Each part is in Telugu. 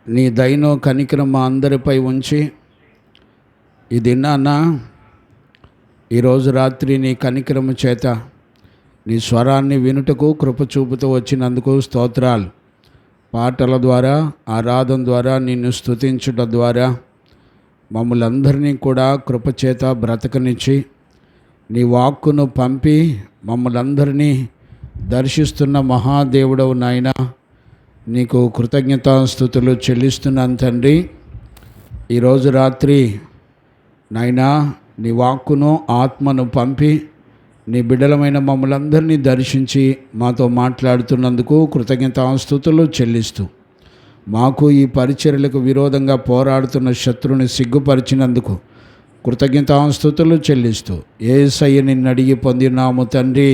నీ దయను కనికరం మా అందరిపై ఉంచి ఇది నాన్న ఈరోజు రాత్రి నీ కనికరము చేత నీ స్వరాన్ని వినుటకు కృప చూపుతూ వచ్చినందుకు స్తోత్రాలు. పాటల ద్వారా, ఆరాధన ద్వారా, నిన్ను స్తుతించుట ద్వారా మమ్మల్ని అందరినీ కూడా కృపచేత బ్రతకనిచ్చి నీ వాక్కును పంపి మమ్మల్ని అందరినీ దర్శిస్తున్న మహాదేవుడవు నాయన, నీకు కృతజ్ఞతాస్తుతులు చెల్లిస్తున్నాను తండ్రి. ఈరోజు రాత్రి నాయనా నీ వాక్కును ఆత్మను పంపి నీ బిడ్డలమైన మమ్మల్ని అందరినీ దర్శించి మాతో మాట్లాడుతున్నందుకు కృతజ్ఞతాస్తుతులు చెల్లిస్తూ, మాకు ఈ పరిచర్యలకు విరోధంగా పోరాడుతున్న శత్రువుని సిగ్గుపరిచినందుకు కృతజ్ఞతాస్తుతులు చెల్లిస్తూ యేసయ్య నిన్ను అడిగి పొందినాము తండ్రి,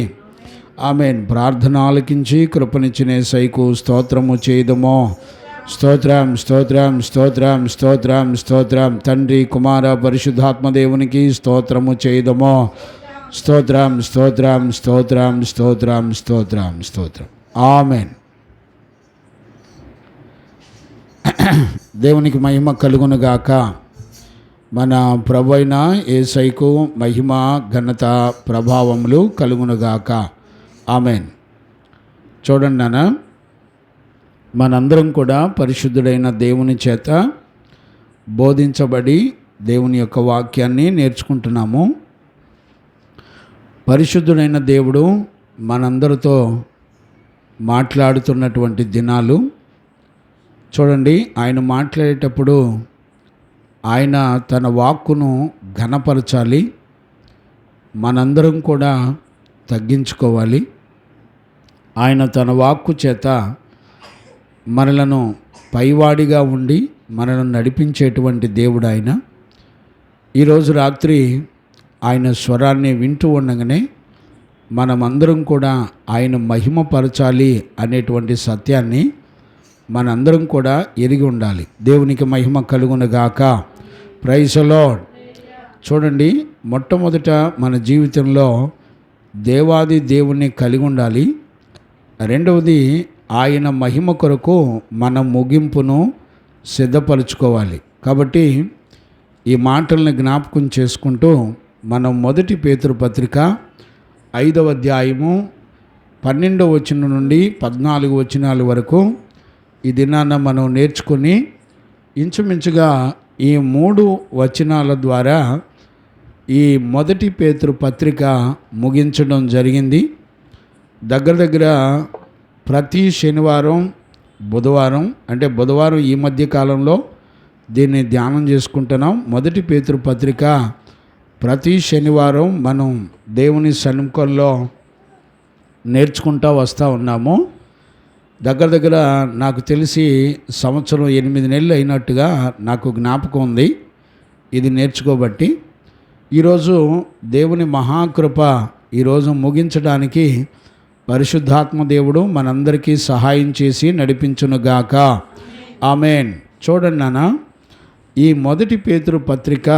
ఆమేన్. ప్రార్థన ఆలకించి కృపనిచ్చిన యేసయ్యకు స్తోత్రము చేయదమో. స్తోత్రం స్తోత్రం స్తోత్రం స్తోత్రం స్తోత్రం. తండ్రి, కుమార, పరిశుద్ధాత్మ దేవునికి స్తోత్రము చేయదమో. స్తోత్రం స్తోత్రం స్తోత్రం స్తోత్రం స్తోత్రం స్తోత్రం. ఆమేన్. దేవునికి మహిమ కలుగునుగాక. మన ప్రభు అయిన యేసయ్యకు మహిమ, ఘనత, ప్రభావములు కలుగునుగాక. ఆమేన్. చూడండి నాన్న, మనందరం కూడా పరిశుద్ధుడైన దేవుని చేత బోధించబడి దేవుని యొక్క వాక్యాన్ని నేర్చుకుంటున్నాము. పరిశుద్ధుడైన దేవుడు మనందరితో మాట్లాడుతున్నటువంటి దినాలు చూడండి. ఆయన మాట్లాడేటప్పుడు ఆయన తన వాక్కును ఘనపరచాలి, మనందరం కూడా తగ్గించుకోవాలి. ఆయన తన వాక్కు చేత మనలను పైవాడిగా ఉండి మనలను నడిపించేటువంటి దేవుడు ఆయన. ఈరోజు రాత్రి ఆయన స్వరాన్ని వింటూ ఉండగానే మనమందరం కూడా ఆయన మహిమపరచాలి అనేటువంటి సత్యాన్ని మనందరం కూడా ఎరిగి ఉండాలి. దేవునికి మహిమ కలుగునుగాక. Praise the Lord. చూడండి, మొట్టమొదట మన జీవితంలో దేవాది దేవుణ్ణి కలిగి ఉండాలి. రెండవది, ఆయన మహిమ కొరకు మన ముగింపును సిద్ధపరచుకోవాలి. కాబట్టి ఈ మాటల్ని జ్ఞాపకం చేసుకుంటూ మనం 1 పేతురు పత్రిక 5వ అధ్యాయము 12వ వచనం నుండి 14 వచనాల వరకు ఈ దినాన మనం నేర్చుకుని ఇంచుమించుగా ఈ 3 వచనాల ద్వారా ఈ 1 పేతురు పత్రిక ముగించడం జరిగింది. దగ్గర ప్రతి శనివారం, బుధవారం, అంటే బుధవారం ఈ మధ్య కాలంలో దీన్ని ధ్యానం చేసుకుంటున్నాం. 1 పేతురు పత్రిక ప్రతి శనివారం మనం దేవుని సన్నిధిలో నేర్చుకుంటూ వస్తూ ఉన్నాము. దగ్గర నాకు తెలిసి సంవత్సరం 8 నెలలు అయినట్టుగా నాకు జ్ఞాపకం ఉంది ఇది నేర్చుకోబట్టి. ఈరోజు దేవుని మహాకృప ఈరోజు ముగించడానికి పరిశుద్ధాత్మ దేవుడు మనందరికీ సహాయం చేసి నడిపించునుగాక. ఆమేన్. చూడండి నాన్న, ఈ 1 పేతురు పత్రిక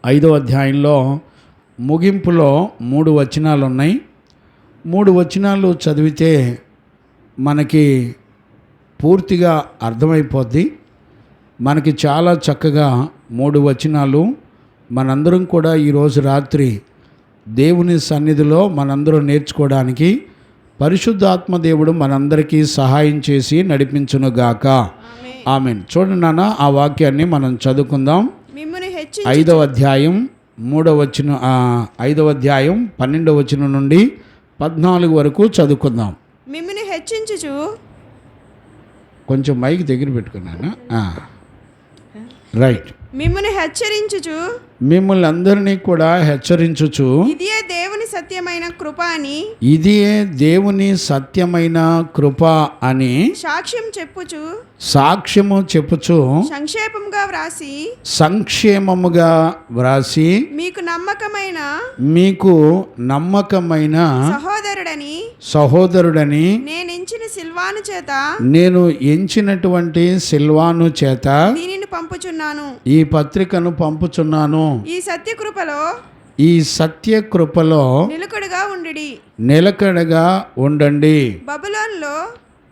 5వ అధ్యాయంలో ముగింపులో 3 వచనాలు ఉన్నాయి. 3 వచనాలు చదివితే మనకి పూర్తిగా అర్థమైపోద్ది. మనకి చాలా చక్కగా 3 వచనాలు మనందరం కూడా ఈరోజు రాత్రి దేవుని సన్నిధిలో మనందరం నేర్చుకోవడానికి పరిశుద్ధాత్మ దేవుడు మనందరికీ సహాయం చేసి నడిపించునుగాక. ఆమేన్. చూడండి నాన్న, ఆ వాక్యాన్ని మనం చదువుకుందాం. 5వ అధ్యాయం 3వ వచనం, 5వ అధ్యాయం 12వ వచనం నుండి 14 వరకు చదువుకుందాం. మిమ్మును హెచ్చించుచు, కొంచెం మైక్ దగ్గర పెట్టుకున్నాను. రైట్. మిమ్మును హెచ్చరించుచు, మిమ్మల్ని అందరినీ కూడా హెచ్చరించుచు, ఇదియే దేవుని సత్యమైన కృప అని, ఇదియే దేవుని సత్యమైన కృప అని సాక్ష్యము చెప్పుచు సంక్షేమముగా వ్రాసి మీకు నమ్మకమైన సహోదరుడని నేను ఎంచినటువంటి సిల్వాను చేత దీనిని పంపుచున్నాను, ఈ పత్రికను పంపుచున్నాను. ఈ సత్య కృపలో నిలకడగా ఉండండి.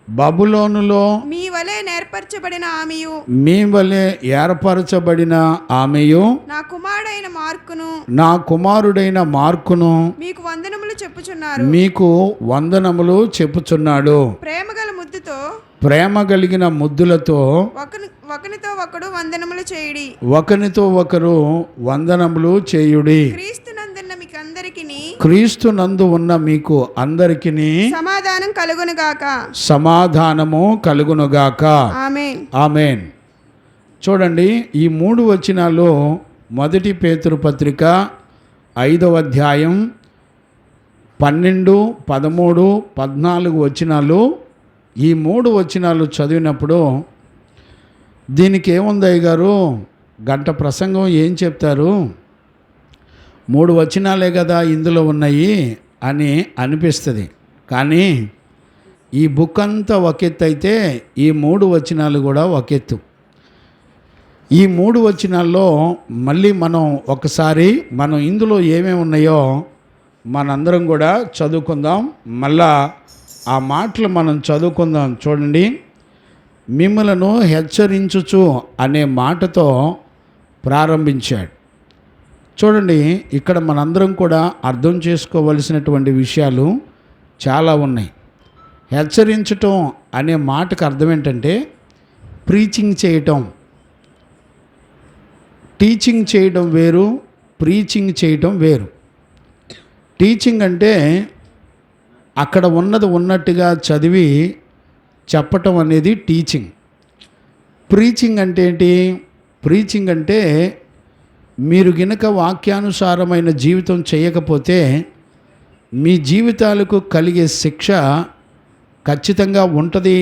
బబులోనులో మీ వలె నేర్పరచబడిన ఆమెయు మీ వలె ఏర్పరచబడిన ఆమెయు నా కుమారుడైన మార్కును మీకు వందనములు చెప్పుచున్నారు ప్రేమగల ముద్దుతో ప్రేమ కలిగిన ముద్దులతో ఒకనితో ఒకరు వందనములు చేయుడి. క్రీస్తునందు ఉన్న మీకు అందరికిని సమాధానము కలుగునుగాక. ఆమేన్. చూడండి, ఈ 3 వచనాలు మొదటి పేతురు పత్రిక 5వ అధ్యాయం 12, 13, 14 వచనాలు. ఈ 3 వచనాలు చదివినప్పుడు దీనికి ఏముంది అయ్యగారు, గంట ప్రసంగం ఏం చెప్తారు, 3 వచనాలే కదా ఇందులో ఉన్నాయి అని అనిపిస్తుంది. కానీ ఈ బుక్ అంతా ఒకెత్తు అయితే ఈ 3 వచనాలు కూడా ఒకెత్తు. ఈ 3 వచనాల్లో మళ్ళీ మనం ఇందులో ఏమేమి ఉన్నాయో మనందరం కూడా చదువుకుందాం. మళ్ళా ఆ మాటలు మనం చదువుకుందాం. చూడండి, మిమ్మలను హెచ్చరించుచు అనే మాటతో ప్రారంభించాడు. చూడండి, ఇక్కడ మనందరం కూడా అర్థం చేసుకోవలసినటువంటి విషయాలు చాలా ఉన్నాయి. హెచ్చరించటం అనే మాటకు అర్థం ఏంటంటే ప్రీచింగ్ చేయటం. టీచింగ్ చేయడం వేరు, ప్రీచింగ్ చేయటం వేరు. టీచింగ్ అంటే అక్కడ ఉన్నది ఉన్నట్టుగా చదివి చెప్పటం అనేది టీచింగ్. ప్రీచింగ్ అంటే ఏంటి? ప్రీచింగ్ అంటే మీరు గినక వాక్యానుసారమైన జీవితం చేయకపోతే మీ జీవితాలకు కలిగే శిక్ష ఖచ్చితంగా ఉంటుంది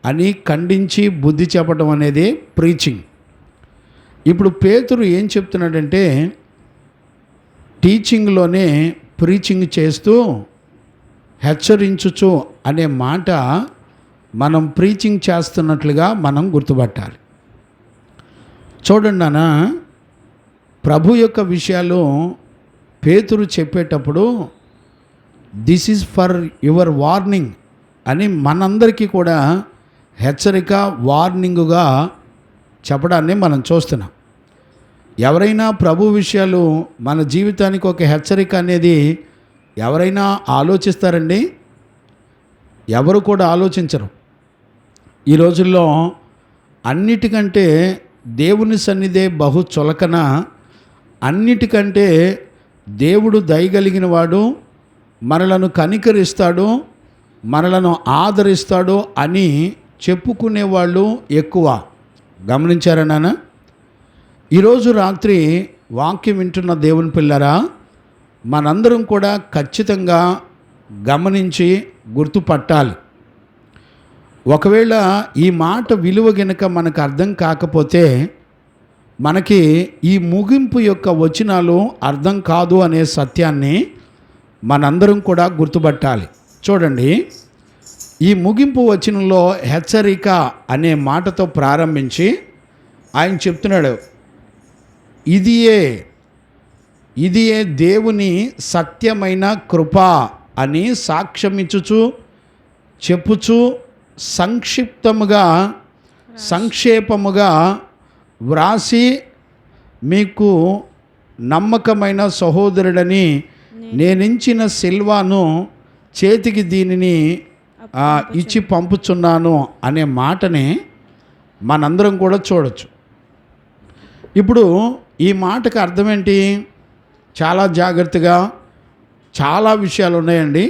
అని ఖండించి బుద్ధి చెప్పడం అనేది ప్రీచింగ్. ఇప్పుడు పేతురు ఏం చెప్తున్నాడంటే టీచింగ్లోనే ప్రీచింగ్ చేస్తూ హెచ్చరించుచు అనే మాట మనం ప్రీచింగ్ చేస్తున్నట్లుగా మనం గుర్తుపట్టాలి. చూడండి నాన్న, ప్రభు యొక్క విషయాలు పేతురు చెప్పేటప్పుడు this is for your warning అని మనందరికీ కూడా హెచ్చరిక, వార్నింగుగా చెప్పడాన్ని మనం చూస్తున్నాం. ఎవరైనా ప్రభు విషయాలు మన జీవితానికి ఒక హెచ్చరిక అనేది ఎవరైనా ఆలోచిస్తారండి? ఎవరు కూడా ఆలోచించరు. ఈ రోజుల్లో అన్నిటికంటే దేవుని సన్నిధే బహు చులకన, అన్నిటికంటే దేవుడు దయగలిగిన వాడు, మనలను కనికరిస్తాడు, మనలను ఆదరిస్తాడు అని చెప్పుకునేవాళ్ళు ఎక్కువ. గమనించారా నాన్న? ఈరోజు రాత్రి వాక్యం వింటున్న దేవుని పిల్లరా, మనందరం కూడా ఖచ్చితంగా గమనించి గుర్తుపట్టాలి. ఒకవేళ ఈ మాట విలువ గనుక మనకు అర్థం కాకపోతే మనకి ఈ ముగింపు యొక్క వచనాలు అర్థం కాదు అనే సత్యాన్ని మనందరం కూడా గుర్తుపట్టాలి. చూడండి, ఈ ముగింపు వచనంలో హెచ్చరిక అనే మాటతో ప్రారంభించి ఆయన చెప్తున్నాడు, ఇదియే దేవుని సత్యమైన కృప అని సాక్ష్యమిచ్చుచు చెప్పుచు సంక్షేపముగా వ్రాసి మీకు నమ్మకమైన సహోదరుడని నేనించిన సిల్వాను చేతికి దీనిని ఇచ్చి పంపుచున్నాను అనే మాటని మనందరం కూడా చూడొచ్చు. ఇప్పుడు ఈ మాటకు అర్థం ఏంటి? చాలా జాగ్రత్తగా చాలా విషయాలు ఉన్నాయండి.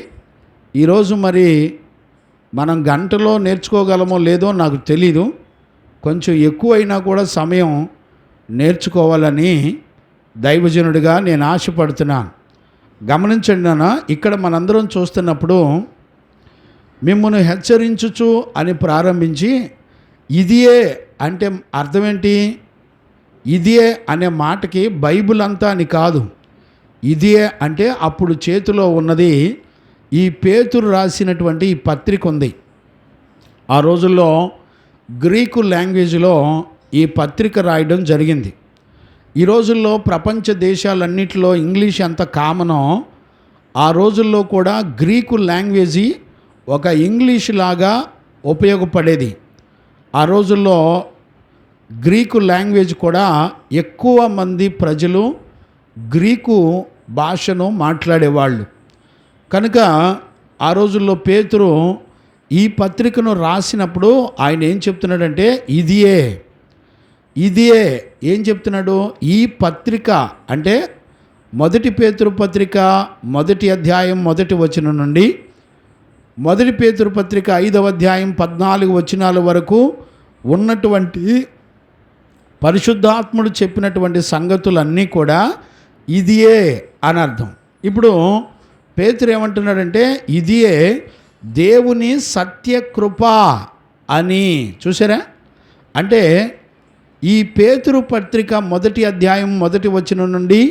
ఈరోజు మరి మనం గంటలో నేర్చుకోగలమో లేదో నాకు తెలీదు. కొంచెం ఎక్కువైనా కూడా సమయం నేర్చుకోవాలని దైవజనుడిగా నేను ఆశపడుతున్నాను. గమనించండి నాన్న, ఇక్కడ మనందరం చూస్తున్నప్పుడు మిమ్మల్ని హెచ్చరించుచు అని ప్రారంభించి ఇదియే అంటే అర్థం ఏంటి? ఇదియే అనే మాటకి బైబిల్ అంతా అని కాదు. ఇదియే అంటే అప్పుడు చేతిలో ఉన్నది ఈ పేతురు రాసినటువంటి ఈ పత్రిక ఉంది. ఆ రోజుల్లో గ్రీకు లాంగ్వేజ్లో ఈ పత్రిక రాయడం జరిగింది. ఈ రోజుల్లో ప్రపంచ దేశాలన్నిటిలో ఇంగ్లీష్ ఎంత కామనో ఆ రోజుల్లో కూడా గ్రీకు లాంగ్వేజీ ఒక ఇంగ్లీష్ లాగా ఉపయోగపడేది. ఆ రోజుల్లో గ్రీకు లాంగ్వేజ్ కూడా ఎక్కువ మంది ప్రజలు గ్రీకు భాషను మాట్లాడేవాళ్ళు. కనుక ఆ రోజుల్లో పేతురు ఈ పత్రికను రాసినప్పుడు ఆయన ఏం చెప్తున్నాడంటే ఇదియే ఏం చెప్తున్నాడు, ఈ పత్రిక అంటే మొదటి పేతురు పత్రిక 1వ అధ్యాయం 1వ వచనం నుండి మొదటి పేతురు పత్రిక 5వ అధ్యాయం 14 వచనాల వరకు ఉన్నటువంటి పరిశుద్ధాత్ముడు చెప్పినటువంటి సంగతులన్నీ కూడా ఇదియే అని అర్థం. ఇప్పుడు పేతురు ఏమంటున్నాడంటే ఇదియే దేవుని సత్యకృప అని. చూసారా? అంటే ఈ పేతురు పత్రిక 1వ అధ్యాయం 1వ వచనం నుండి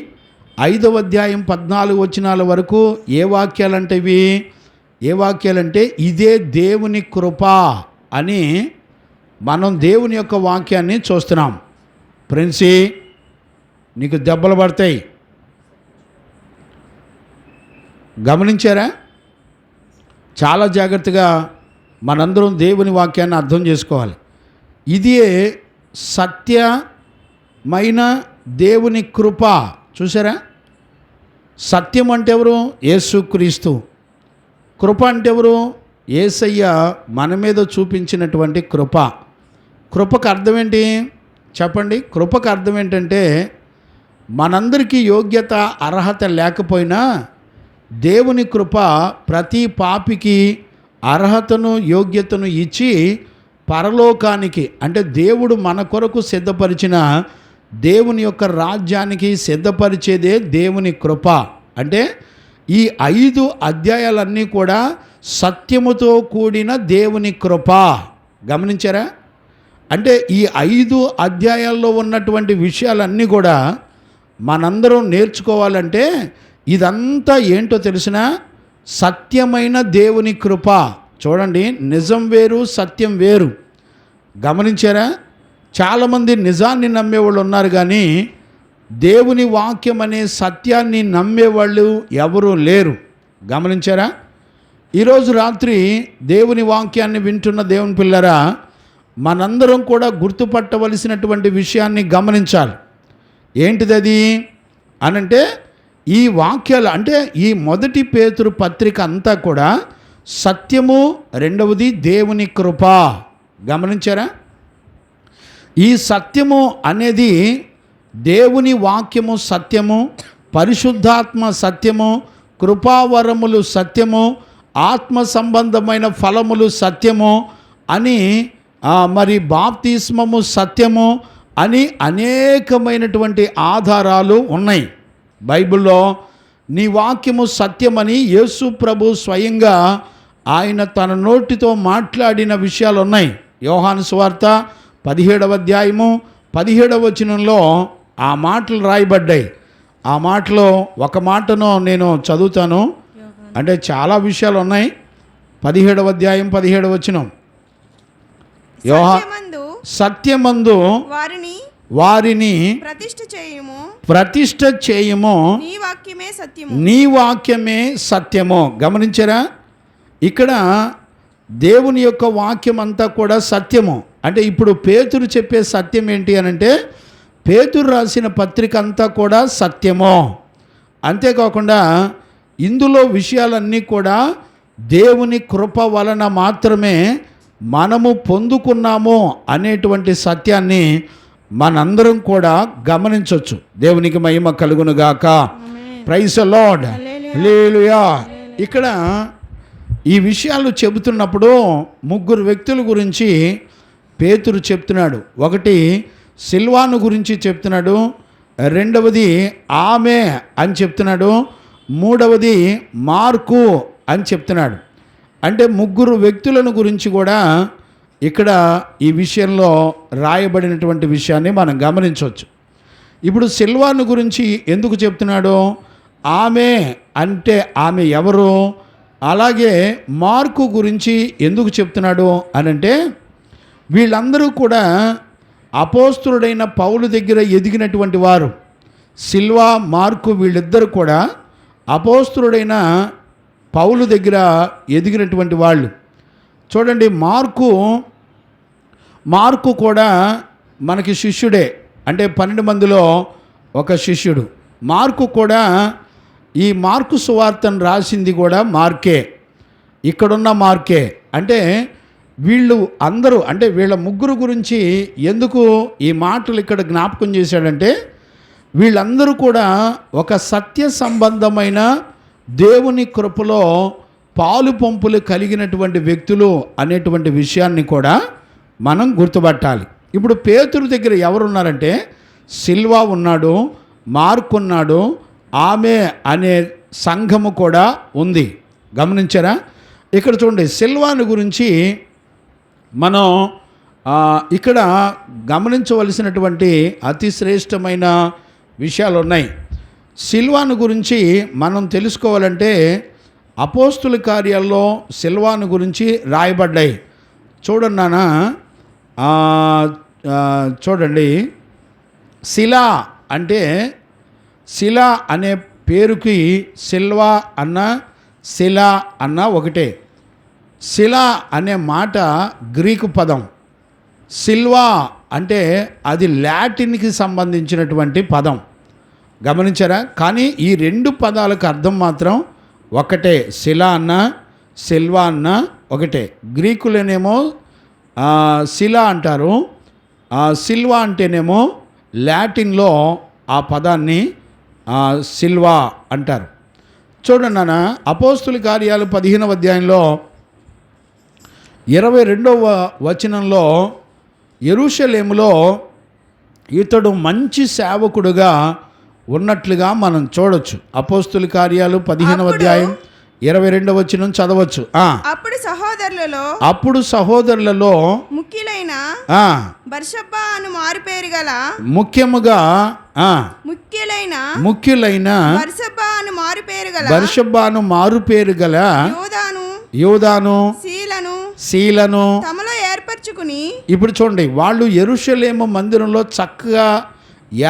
5వ అధ్యాయం 14 వచనాల వరకు ఏ వాక్యాలంటే ఇదే దేవుని కృప అని మనం దేవుని యొక్క వాక్యాన్ని చూస్తున్నాం. ప్రిన్సీ, నీకు దెబ్బలు పడతాయి. గమనించారా? చాలా జాగ్రత్తగా మనందరం దేవుని వాక్యాన్ని అర్థం చేసుకోవాలి. ఇదే సత్యమైన దేవుని కృప. చూసారా? సత్యం అంటే ఎవరు? యేసుక్రీస్తు. కృప అంటే ఎవరు? యేసయ్య మన మీద చూపించినటువంటి కృప. కృపకు అర్థం ఏంటి చెప్పండి? కృపకు అర్థం ఏంటంటే మనందరికీ యోగ్యత అర్హత లేకపోయినా దేవుని కృప ప్రతి పాపికి అర్హతను యోగ్యతను ఇచ్చి పరలోకానికి, అంటే దేవుడు మన కొరకు సిద్ధపరిచిన దేవుని యొక్క రాజ్యానికి సిద్ధపరిచేదే దేవుని కృప. అంటే ఈ 5 అధ్యాయాలన్నీ కూడా సత్యముతో కూడిన దేవుని కృప. గమనించారా? అంటే ఈ 5 అధ్యాయాల్లో ఉన్నటువంటి విషయాలన్నీ కూడా మనందరం నేర్చుకోవాలంటే ఇదంతా ఏంటో తెలిసిన సత్యమైన దేవుని కృప. చూడండి, నిజం వేరు, సత్యం వేరు. గమనించారా? చాలామంది నిజాన్ని నమ్మేవాళ్ళు ఉన్నారు, కానీ దేవుని వాక్యం అనే సత్యాన్ని నమ్మేవాళ్ళు ఎవరూ లేరు. గమనించారా? ఈరోజు రాత్రి దేవుని వాక్యాన్ని వింటున్న దేవుని పిల్లరా, మనందరం కూడా గుర్తుపట్టవలసినటువంటి విషయాన్ని గమనించాలి. ఏంటిది అనంటే ఈ వాక్యాలు, అంటే ఈ మొదటి పేతురు పత్రిక అంతా కూడా సత్యము, రెండవది దేవుని కృప. గమనించారా? ఈ సత్యము అనేది దేవుని వాక్యము సత్యము, పరిశుద్ధాత్మ సత్యము, కృపావరములు సత్యము, ఆత్మ సంబంధమైన ఫలములు సత్యము అని, మరి బాప్తిస్మము సత్యము అని అనేకమైనటువంటి ఆధారాలు ఉన్నాయి బైబిల్లో. నీ వాక్యము సత్యమని యేసు ప్రభు స్వయంగా ఆయన తన నోటితో మాట్లాడిన విషయాలు ఉన్నాయి. యోహాను సువార్త 17వ అధ్యాయము 17వ వచనంలో ఆ మాటలు రాయబడ్డాయి. ఆ మాటలో ఒక మాటను నేను చదువుతాను, అంటే చాలా విషయాలు ఉన్నాయి. 17వ అధ్యాయం 17వ వచనం. సత్యమందు వారిని ప్రతిష్ఠ చేయుము, నీ వాక్యమే సత్యము. గమనించారా? ఇక్కడ దేవుని యొక్క వాక్యం అంతా కూడా సత్యము. అంటే ఇప్పుడు పేతురు చెప్పే సత్యం ఏంటి అనంటే, పేతురు రాసిన పత్రిక అంతా కూడా సత్యము. అంతేకాకుండా ఇందులో విషయాలన్నీ కూడా దేవుని కృప వలన మాత్రమే మనము పొందుకున్నాము అనేటువంటి సత్యాన్ని మనందరం కూడా గమనించవచ్చు. దేవునికి మహిమ కలుగునుగాక. Praise the Lord. హల్లెలూయా. ఇక్కడ ఈ విషయాలు చెబుతున్నప్పుడు 3 వ్యక్తుల గురించి పేతురు చెప్తున్నాడు. ఒకటి సిల్వాను గురించి చెప్తున్నాడు, రెండవది ఆమె అని చెప్తున్నాడు, మూడవది మార్కు అని చెప్తున్నాడు. అంటే 3 వ్యక్తులను గురించి కూడా ఇక్కడ ఈ విషయంలో రాయబడినటువంటి విషయాన్ని మనం గమనించవచ్చు. ఇప్పుడు సిల్వాను గురించి ఎందుకు చెప్తున్నాడు? ఆమె అంటే ఆమె ఎవరు? అలాగే మార్కు గురించి ఎందుకు చెప్తున్నాడు అనంటే, వీళ్ళందరూ కూడా అపోస్తులుడైన పౌలు దగ్గర ఎదిగినటువంటి వారు. సిల్వా, మార్కు వీళ్ళిద్దరూ కూడా అపోస్తులుడైన పౌలు దగ్గర ఎదిగినటువంటి వాళ్ళు. చూడండి, మార్కు కూడా మనకి శిష్యుడే, అంటే 12 మందిలో ఒక శిష్యుడు. మార్కు కూడా, ఈ మార్కు సువార్తను రాసింది కూడా మార్కే, ఇక్కడున్న మార్కే. అంటే వీళ్ళు అందరూ, అంటే వీళ్ళ ముగ్గురు గురించి ఎందుకు ఈ మాటలు ఇక్కడ జ్ఞాపకం చేశాడంటే, వీళ్ళందరూ కూడా ఒక సత్య సంబంధమైన దేవుని కృపలో పాలు పంపులు కలిగినటువంటి వ్యక్తులు అనేటువంటి విషయాన్ని కూడా మనం గుర్తుపట్టాలి. ఇప్పుడు పేతురు దగ్గర ఎవరున్నారంటే సిల్వా ఉన్నాడు, మార్కు ఉన్నాడు, ఆమె అనే సంఘము కూడా ఉంది. గమనించారా? ఇక్కడ చూడండి, సిల్వాను గురించి మనం ఇక్కడ గమనించవలసినటువంటి అతి శ్రేష్టమైన విషయాలు ఉన్నాయి. సిల్వాను గురించి మనం తెలుసుకోవాలంటే అపోస్తుల కార్యాల్లో సిల్వాను గురించి రాయబడ్డాయి. చూడండి నాన్న, చూడండి, శిలా అంటే, శిలా అనే పేరుకి సిల్వా అన్న శిలా అన్న ఒకటే. శిలా అనే మాట గ్రీకు పదం, సిల్వా అంటే అది లాటిన్కి సంబంధించినటువంటి పదం. గమనించారా? కానీ ఈ 2 పదాలకు అర్థం మాత్రం ఒకటే. శిలా అన్న సిల్వా అన్న ఒకటే. గ్రీకులోనేమో శిలా అంటారు, సిల్వా అంటేనేమో లాటిన్లో ఆ పదాన్ని సిల్వా అంటారు. చూడండి నాన్న, అపోస్తుల కార్యాలు 15వ అధ్యాయంలో 22వ వచనంలో యెరూషలేములో ఇతడు మంచి సేవకుడుగా ఉన్నట్లుగా మనం చూడొచ్చు. అపోస్తుల కార్యాలు 15వ అధ్యాయం 22వ వచనం చదవచ్చు. అప్పుడు సహోదరులలో ముఖ్యులైన బర్సబ్బా అను మారుపేరు గల ముఖ్యులైన బర్సబ్బా అను మారుపేరు గల యోదాను శీలను తమలో ఏర్పరచుకుని, ఇప్పుడు చూడండి, వాళ్ళు యెరూషలేము మందిరంలో చక్కగా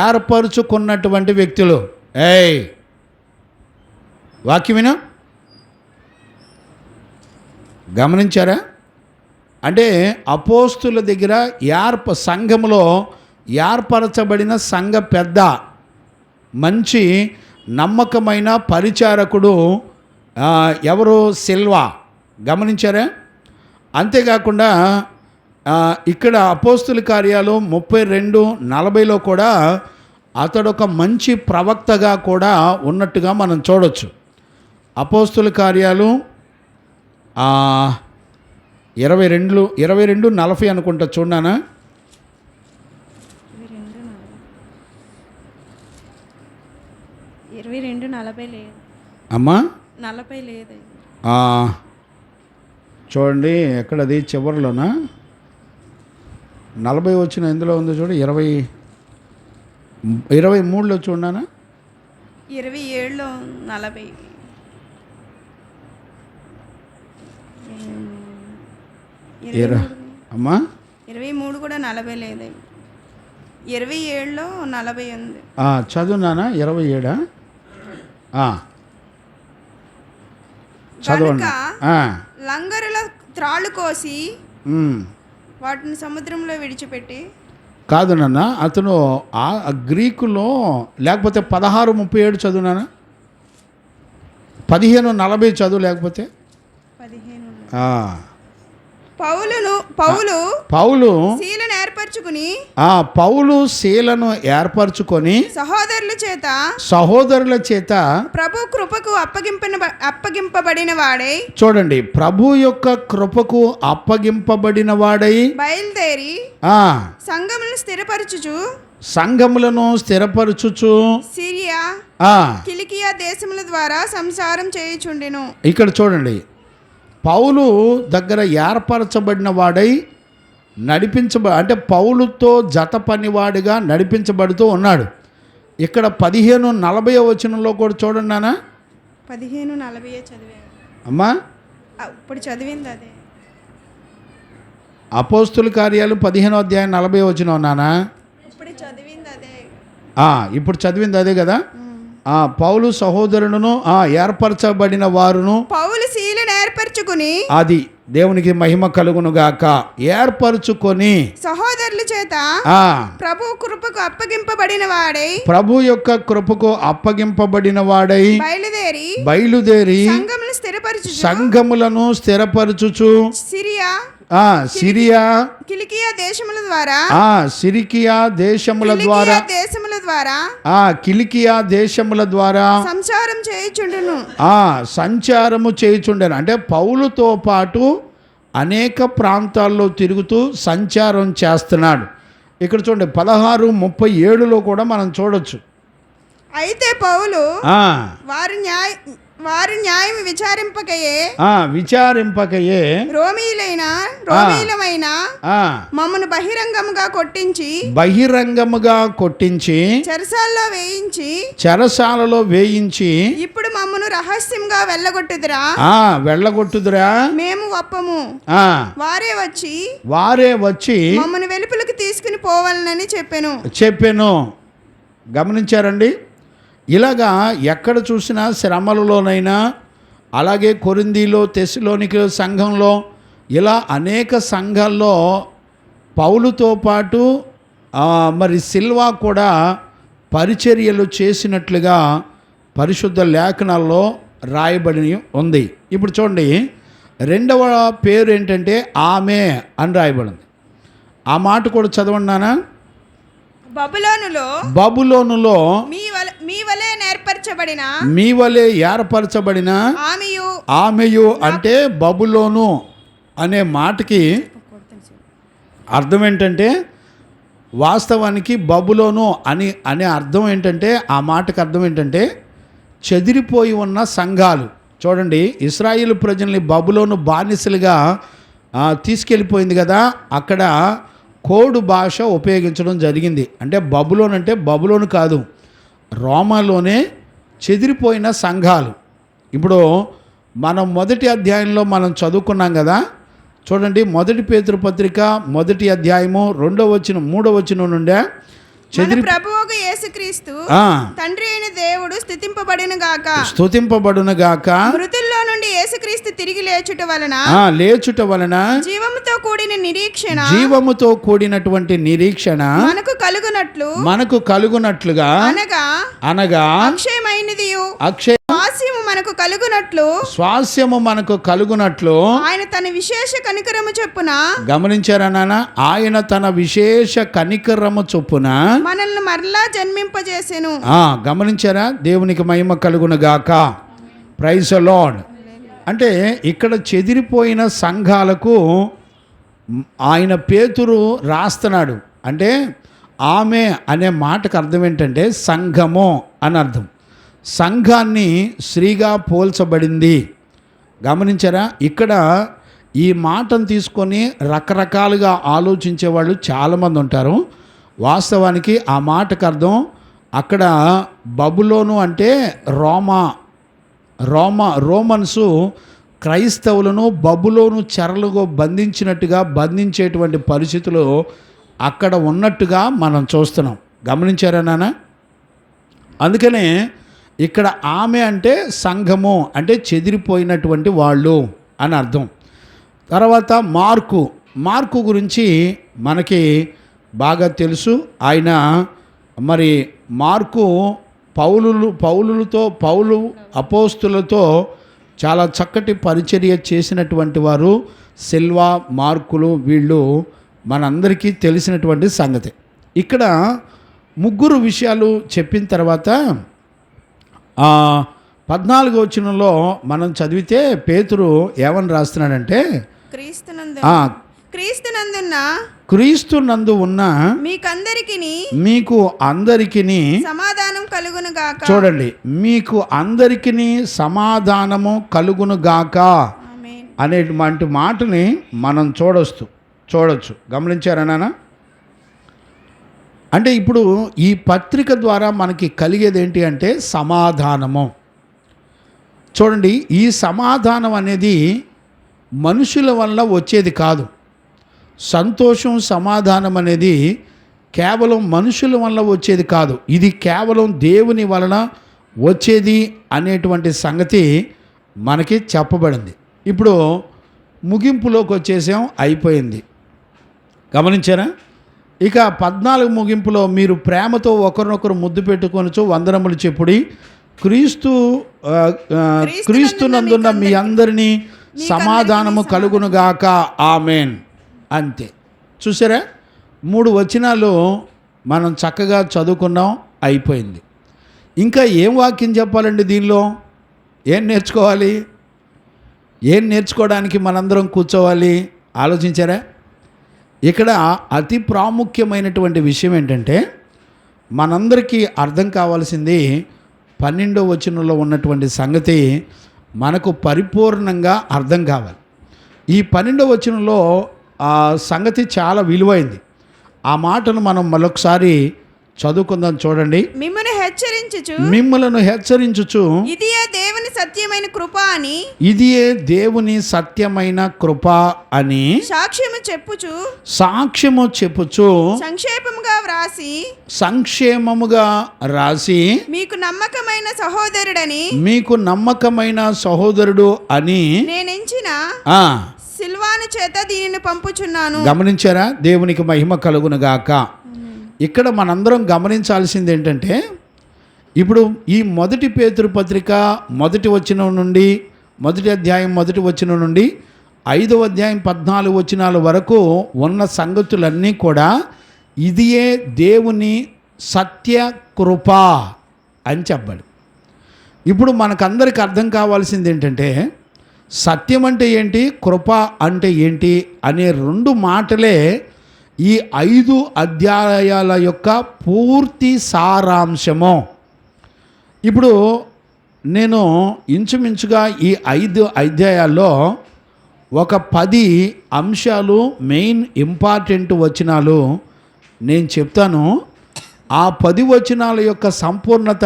ఏర్పరచుకున్నటువంటి వ్యక్తులు. వాక్యం విను, గమనించారా? అంటే అపోస్తుల దగ్గర సంఘములో ఏర్పరచబడిన సంఘ పెద్ద, మంచి నమ్మకమైన పరిచారకుడు ఎవరు? సిల్వా. గమనించారా? అంతేకాకుండా ఇక్కడ అపోస్తుల కార్యాలు 32:40లో కూడా అతడు ఒక మంచి ప్రవక్తగా కూడా ఉన్నట్టుగా మనం చూడొచ్చు. అపోస్తుల కార్యాలు 22:40 అనుకుంటా, చూడనా? 22:40 లేదు అమ్మా, 40 లేదు. చూడండి, ఎక్కడది? చివరిలోనా 40 వచ్చిన ఎందులో ఉందో చూడు. 23లో చూడనా? 27లో 40. అమ్మా, 23 కూడా 40 లేదు. 27లో 40 ఉంది. చదువునానా? 27 చదవండి. లంగరుల త్రాళ్ళు కోసి వాటిని సముద్రంలో విడిచిపెట్టి. కాదు నాన్న, అతను గ్రీకులో, లేకపోతే 16:37 చదువు నాన్న. 15:40 చదువు, లేకపోతే 15. పౌలు శీలను ఏర్పరచుకొని సహోదరుల చేత ప్రభు కృపకు అప్పగింపబడిన వాడై, చూడండి, ప్రభు యొక్క కృపకు అప్పగింపబడిన వాడై బయలుదేరి సంఘములను స్థిరపరచుచు సిరియా కిలికియా దేశముల ద్వారా సంసారం చేయుచుండెను. ఇక్కడ చూడండి, పౌలు దగ్గర ఏర్పరచబడిన వాడై అంటే పౌలుతో జత పనివాడిగా నడిపించబడుతూ ఉన్నాడు. ఇక్కడ 15:40 వచనంలో కూడా చూడండి నాన్న. 15:40 చదివాను అమ్మా, ఇప్పుడు చదివింది అదే. అపోస్తుల కార్యాలు 15వ అధ్యాయం 40 వచనం నాన్న. ఇప్పుడు చదివింది అదే. ఇప్పుడు చదివింది అదే కదా. పౌలు సహోదరులను ఏర్పరచబడిన వారును పౌలు శీలను ఏర్పరచుకుని, అది దేవునికి మహిమ కలుగునుగాక. ఏర్పరచుకొని సహోదరుల చేత ఆ ప్రభు కృపకు అప్పగింపబడిన వాడై ప్రభు యొక్క కృపకు అప్పగింపబడిన వాడై బయలుదేరి సంఘములను స్థిరపరచుచు సిరియా సిరియా కిలికియా దేశముల ద్వారా సిరికియా దేశముల ద్వారా సంచారము చేయుచుండెను. అంటే పౌలుతో పాటు అనేక ప్రాంతాల్లో తిరుగుతూ సంచారం చేస్తున్నాడు. ఇక్కడ చూడండి 16:37 కూడా మనం చూడొచ్చు. అయితే పౌలు వారు న్యాయం విచారింపకయే రోమీలమైన మమ్మను బహిరంగముగా కొట్టించి చెరసాలలో వేయించి ఇప్పుడు మమ్మను రహస్యంగా వెళ్ళగొట్టుదురా మేము ఒప్పము. వారే వచ్చి మమ్మను వెలుపలికి తీసుకుని పోవాలని చెప్పాను. గమనించారండి? ఇలాగా ఎక్కడ చూసినా శ్రమలలోనైనా, అలాగే కొరింథీలో, తెస్సలోనిక సంఘంలో, ఇలా అనేక సంఘాల్లో పౌలుతో పాటు మరి సిల్వా కూడా పరిచర్యలు చేసినట్లుగా పరిశుద్ధ లేఖనాల్లో రాయబడి ఉంది. ఇప్పుడు చూడండి, రెండవ పేరు ఏంటంటే ఆమె అని రాయబడింది. ఆ మాట కూడా చదవండినా. బబులోనులో మీ వలె ఏర్పరచబడిన ఆమెయు అంటే బబులోను అనే మాటకి అర్థం ఏంటంటే, వాస్తవానికి బబులోను అనే అర్థం ఏంటంటే, ఆ మాటకి అర్థం ఏంటంటే చెదిరిపోయి ఉన్న సంఘాలు. చూడండి, ఇశ్రాయేలు ప్రజల్ని బబులోను బానిసలుగా తీసుకెళ్ళిపోయింది కదా, అక్కడ కోడు భాష ఉపయోగించడం జరిగింది. అంటే బబులోను కాదు, రోమాలోనే చెదిరిపోయిన సంఘాలు. ఇప్పుడు మనం మొదటి అధ్యాయంలో మనం చదువుకున్నాం కదా, చూడండి, 1 పేతురు పత్రిక 1వ అధ్యాయము 2వ వచనం 3వ వచనం నుండే ప్రభువుకు యేసుక్రీస్తు తండ్రి అయిన దేవుడు స్తుతింపబడును గాక. మృతుల్లో నుండి యేసుక్రీస్తు తిరిగి లేచుట వలన జీవముతో కూడినటువంటి నిరీక్షణ మనకు కలుగునట్లుగా అనగా స్వాస్యము మనకు కలుగునట్లు ఆయన తన విశేష కనికరము చొప్పున, గమనించారా నాన్న, ఆయన తన విశేష కనికరము చొప్పున మనల్ని మరలా జన్మింపజేసెను. గమనించారా? దేవునికి మహిమ కలుగును గాక. Praise the Lord. అంటే ఇక్కడ చెదిరిపోయిన సంఘాలకు ఆయన పేతురు రాస్తున్నాడు. అంటే ఆమె అనే మాటకు అర్థం ఏంటంటే సంఘము అని అర్థం. సంఘాన్ని స్త్రీగా పోల్చబడింది. గమనించారా? ఇక్కడ ఈ మాటను తీసుకొని రకరకాలుగా ఆలోచించే వాళ్ళు చాలామంది ఉంటారు. వాస్తవానికి ఆ మాటకు అర్థం అక్కడ బబులోను అంటే రోమన్సు క్రైస్తవులను బబులోను చెరలుగా బంధించేటువంటి పరిస్థితులు అక్కడ ఉన్నట్టుగా మనం చూస్తున్నాం. గమనించారా నాన్న? అందుకనే ఇక్కడ ఆమె అంటే సంఘము అంటే చెదిరిపోయినటువంటి వాళ్ళు అని అర్థం. తర్వాత మార్కు గురించి మనకి బాగా తెలుసు. ఆయన మరి మార్కు పౌలు అపోస్తులతో చాలా చక్కటి పరిచర్య చేసినటువంటి వారు. సిల్వా, మార్కులు వీళ్ళు మనందరికీ తెలిసినటువంటి సంగతి. ఇక్కడ 3 విషయాలు చెప్పిన తర్వాత 14వ వచనంలో మనం చదివితే పేతురు ఏమని రాస్తున్నాడంటే, క్రీస్తునందు ఉన్న మీకు అందరికిని సమాధానం కలుగును గాక. చూడండి, మీకు అందరికిని సమాధానము కలుగును గాక అనేటువంటి మాటని మనం చూడొచ్చు. గమనించారా నాన్న? అంటే ఇప్పుడు ఈ పత్రిక ద్వారా మనకి కలిగేది ఏంటి అంటే సమాధానము. చూడండి, ఈ సమాధానం అనేది మనుషుల వల్ల వచ్చేది కాదు. సంతోషం, సమాధానం అనేది కేవలం మనుషుల వల్ల వచ్చేది కాదు. ఇది కేవలం దేవుని వలన వచ్చేది అనేటువంటి సంగతి మనకి చెప్పబడింది. ఇప్పుడు ముగింపులోకి వచ్చేసాం, అయిపోయింది. గమనించారా? ఇక 14 ముగింపులో మీరు ప్రేమతో ఒకరినొకరు ముద్దు పెట్టుకొనుచు వందనములు చెప్పుడి, క్రీస్తునందున్న మీ అందరినీ సమాధానము కలుగునుగాక, ఆమెన్. అంతే. చూసారా? 3 వచనాలు మనం చక్కగా చదువుకున్నాం, అయిపోయింది. ఇంకా ఏం వాక్యం చెప్పాలండి? దీనిలో ఏం నేర్చుకోవాలి? ఏం నేర్చుకోవడానికి మనందరం కూర్చోవాలి? ఆలోచించారా? ఇక్కడ అతి ప్రాముఖ్యమైనటువంటి విషయం ఏంటంటే, మనందరికీ అర్థం కావాల్సింది 12వ వచనంలో ఉన్నటువంటి సంగతి మనకు పరిపూర్ణంగా అర్థం కావాలి. ఈ 12వ వచనంలో ఆ సంగతి చాలా విలువైంది. ఆ మాటను మనం మరొకసారి చదువుకుందాం. చూడండి. మిమ్మలను హెచ్చరించుచు ఇదియే దేవుని సత్యమైన కృప అని, ఇదియే దేవుని సత్యమైన కృప అని సాక్ష్యము చెప్పుచు సంక్షేమముగా వ్రాసి మీకు నమ్మకమైన సహోదరుడు అని నేనెంచిన సిల్వాను చేత దీనిని పంపుచున్నాను. గమనించారా? దేవునికి మహిమ కలుగును గాక. ఇక్కడ మనందరం గమనించాల్సింది ఏంటంటే, ఇప్పుడు ఈ 1 పేతురు పత్రిక 1వ వచనం నుండి 1వ అధ్యాయం 1వ వచనం నుండి 5వ అధ్యాయం 14 వచనాల వరకు ఉన్న సంగతులన్నీ కూడా ఇదియే దేవుని సత్య కృప అని చెప్పాడు. ఇప్పుడు మనకందరికి అర్థం కావాల్సింది ఏంటంటే, సత్యం అంటే ఏంటి, కృప అంటే ఏంటి అనే 2 మాటలే ఈ 5 అధ్యాయాల యొక్క పూర్తి సారాంశము. ఇప్పుడు నేను ఇంచుమించుగా ఈ 5 అధ్యాయాల్లో ఒక 10 అంశాలు, మెయిన్ ఇంపార్టెంట్ వచనాలు నేను చెప్తాను. ఆ 10 వచనాల యొక్క సంపూర్ణత,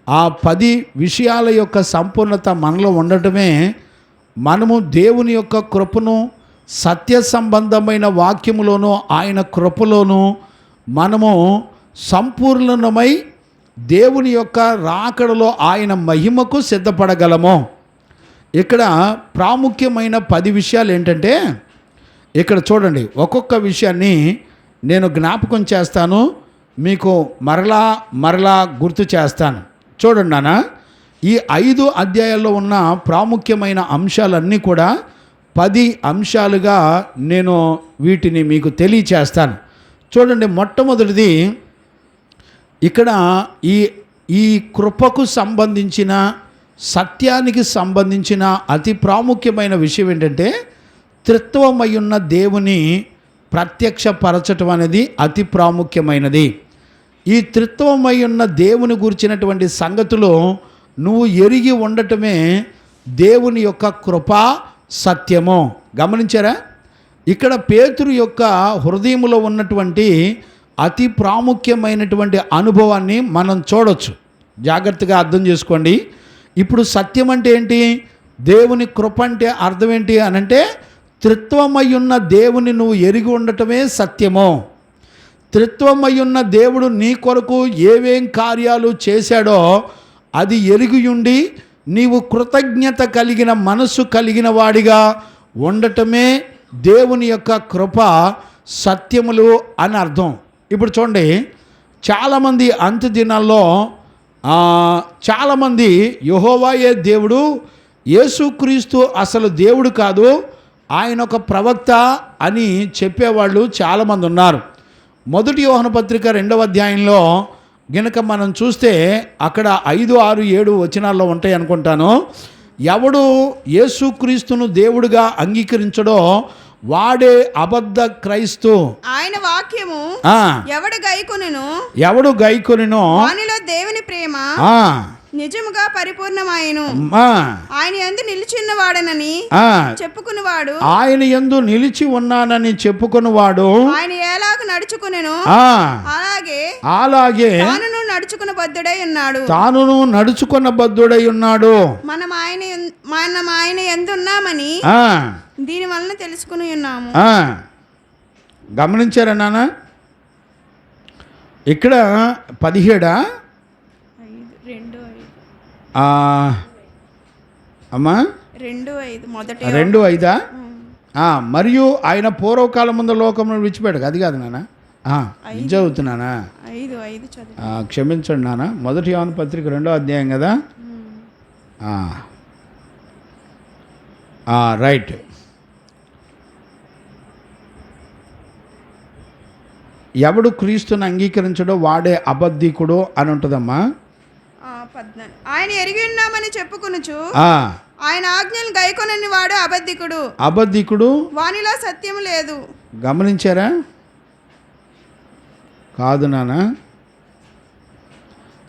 ఆ 10 విషయాల యొక్క సంపూర్ణత మనలో ఉండటమే మనము దేవుని యొక్క కృపను, సత్య సంబంధమైన వాక్యములోను ఆయన కృపలోను మనము సంపూర్ణమై దేవుని యొక్క రాకడలో ఆయన మహిమకు సిద్ధపడగలము. ఇక్కడ ప్రాముఖ్యమైన 10 విషయాలు ఏంటంటే, ఇక్కడ చూడండి, ఒక్కొక్క విషయాన్ని నేను జ్ఞాపకం చేస్తాను, మీకు మరలా గుర్తు చేస్తాను. చూడండి నాన్న, ఈ 5 అధ్యాయాల్లో ఉన్న ప్రాముఖ్యమైన అంశాలన్నీ కూడా 10 అంశాలుగా నేను వీటిని మీకు తెలియచేస్తాను. చూడండి, మొట్టమొదటిది ఇక్కడ ఈ కృపకు సంబంధించిన, సత్యానికి సంబంధించిన అతి ప్రాముఖ్యమైన విషయం ఏంటంటే, త్రిత్వమయున్న దేవుని ప్రత్యక్షపరచటం అనేది అతి ప్రాముఖ్యమైనది. ఈ త్రిత్వమయున్న దేవుని గురించినటువంటి సంగతులు నువ్వు ఎరిగి ఉండటమే దేవుని యొక్క కృప, సత్యము. గమనించారా? ఇక్కడ పేతురు యొక్క హృదయంలో ఉన్నటువంటి అతి ప్రాముఖ్యమైనటువంటి అనుభవాన్ని మనం చూడొచ్చు. జాగ్రత్తగా అర్థం చేసుకోండి. ఇప్పుడు సత్యం అంటే ఏంటి, దేవుని కృప అంటే అర్థం ఏంటి అనంటే, త్రిత్వమయున్న దేవుని నువ్వు ఎరిగి ఉండటమే సత్యము. త్రిత్వమయున్న దేవుడు నీ కొరకు ఏవేం కార్యాలు చేశాడో అది ఎరిగియుండి నీవు కృతజ్ఞత కలిగిన మనస్సు కలిగిన వాడిగా ఉండటమే దేవుని యొక్క కృప, సత్యములు అని అర్థం. ఇప్పుడు చూడండి, చాలామంది అంత్య దినాల్లో చాలామంది యెహోవాయే దేవుడు, యేసుక్రీస్తు అసలు దేవుడు కాదు, ఆయన ఒక ప్రవక్త అని చెప్పేవాళ్ళు చాలామంది ఉన్నారు. 1 యోహాను పత్రిక 2వ అధ్యాయంలో గనుక మనం చూస్తే అక్కడ 5, 6, 7 వచనాల్లో ఉంటాయి అనుకుంటాను. ఎవడు యేసుక్రీస్తును దేవుడిగా అంగీకరించడో వాడే అబద్ధ క్రైస్తు. ఆయన వాక్యము ఎవడు గైకొనెను వానిలో దేవుని ప్రేమ నిజముగా పరిపూర్ణమాయెను. ఆయన యందు నిలిచిన్నవాడనని చెప్పుకునేవాడు, ఆయన యందు నిలిచి ఉన్నానని చెప్పుకునేవాడు ఆయన ఎలాగ నడుచుకునెను అలాగే తానును నడుచుకున్న బద్ధుడై ఉన్నాడు. మనం ఆయన యందు ఉన్నామని దీని వలన తెలుసుకుని ఉన్నాము. గమనించారా నాన్న? ఇక్కడ 17 అమ్మా 2:5 మొదటి 2:5 మరియు ఆయన పూర్వకాలం ముందు లోకమును విడిచిపెట్టక, అది కాదు నాన్న, ఇది చదువుతున్నానా? 5:5 చదువు. క్షమించండి నాన్న, మొదటి యోహాను పత్రిక 2వ అధ్యాయం కదా. రైట్. ఎవడు క్రీస్తుని అంగీకరించడో వాడే అబద్ధికుడు అని ఉంటుందమ్మా. 14 ఆయన ఎరిగి ఉన్నామని చెప్పుకొనుచు ఆయన ఆజ్ఞలు గైకొనని వాడు అబద్ధికుడు, వానిలో సత్యము లేదు. గమనించారా? కాదు నాన్న.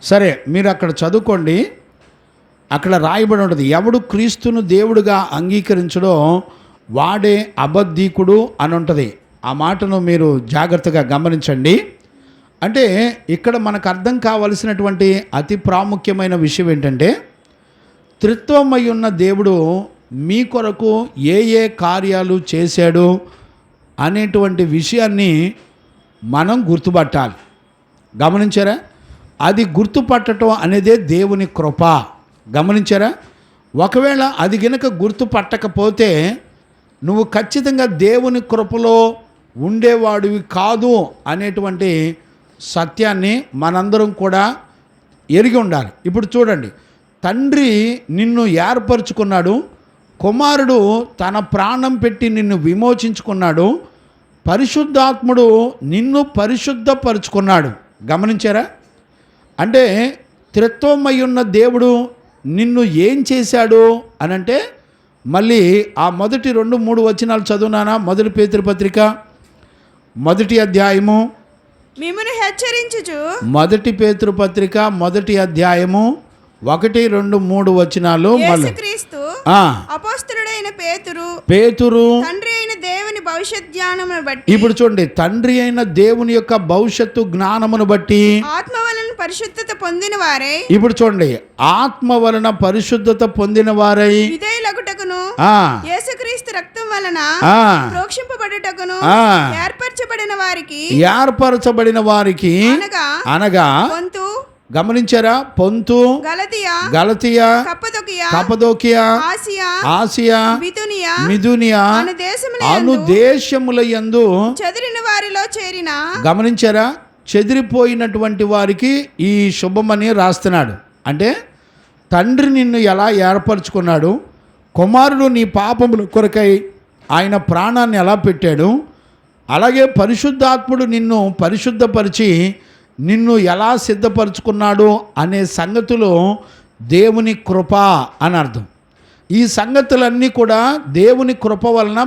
సరే, మీరు అక్కడ చదువుకోండి. అక్కడ రాయబడి ఉంటుంది, ఎవడు క్రీస్తును దేవుడుగా అంగీకరించడో వాడే అబద్ధికుడు అని ఉంటుంది. ఆ మాటను మీరు జాగ్రత్తగా గమనించండి. అంటే ఇక్కడ మనకు అర్థం కావలసినటువంటి అతి ప్రాముఖ్యమైన విషయం ఏంటంటే, త్రిత్వమై ఉన్న దేవుడు మీ కొరకు ఏ ఏ కార్యాలు చేశాడు అనేటువంటి విషయాన్ని మనం గుర్తుపట్టాలి. గమనించారా? అది గుర్తుపట్టడం అనేదే దేవుని కృప. గమనించారా? ఒకవేళ అది గనక గుర్తుపట్టకపోతే నువ్వు ఖచ్చితంగా దేవుని కృపలో ఉండేవాడివి కాదు అనేటువంటి సత్యాన్ని మనందరం కూడా ఎరిగి ఉండాలి. ఇప్పుడు చూడండి, తండ్రి నిన్ను ఏర్పరచుకున్నాడు, కుమారుడు తన ప్రాణం పెట్టి నిన్ను విమోచించుకున్నాడు, పరిశుద్ధాత్ముడు నిన్ను పరిశుద్ధపరుచుకున్నాడు. గమనించారా? అంటే త్రిత్వమై ఉన్న దేవుడు నిన్ను ఏం చేశాడు అనంటే, మళ్ళీ ఆ మొదటి 2-3 వచనాలు చదువునానా. మొదటి పేతురు పత్రిక 1వ అధ్యాయము, మిమ్మును హెచ్చరించుచు. మొదటి పేతురు పత్రిక 1వ అధ్యాయము 1, 2, 3 వచనాలు. యేసుక్రీస్తు అపోస్తలుడైన పేతురు తండ్రి అయిన దేవుని భవిష్యత్ జ్ఞానమును బట్టి, ఇప్పుడు చూడండి, తండ్రి అయిన దేవుని యొక్క భవిష్యత్తు జ్ఞానమును బట్టి ఆత్మ వలన పరిశుద్ధత పొందిన వారై, ఇప్పుడు చూడండి, ఆత్మ వలన పరిశుద్ధత పొందిన వారై విధేయులగుటకును యేసుక్రీస్తు రక్తం వలన ప్రోక్షింపబడుటకును ఏర్పరచబడిన వారికి అనగా గమనించారా? పొంతు, గలతియా, కప్పదోకియా, ఆసియా, మిథునియా అను దేశముల యందు చెదిరిన వారిలో చేరిన, గమనించారా? చెదిరిపోయినటువంటి వారికి ఈ శుభమని రాస్తున్నాడు. అంటే తండ్రి నిన్ను ఎలా ఏర్పరచుకున్నాడు, కుమారుడు నీ పాపముల కొరకై ఆయన ప్రాణాన్ని ఎలా పెట్టాడు, అలాగే పరిశుద్ధాత్ముడు నిన్ను పరిశుద్ధపరిచి నిన్ను ఎలా సిద్ధపరచుకున్నాడు అనే సంగతులు దేవుని కృప అని అర్థం. ఈ సంగతులన్నీ కూడా దేవుని కృప వలన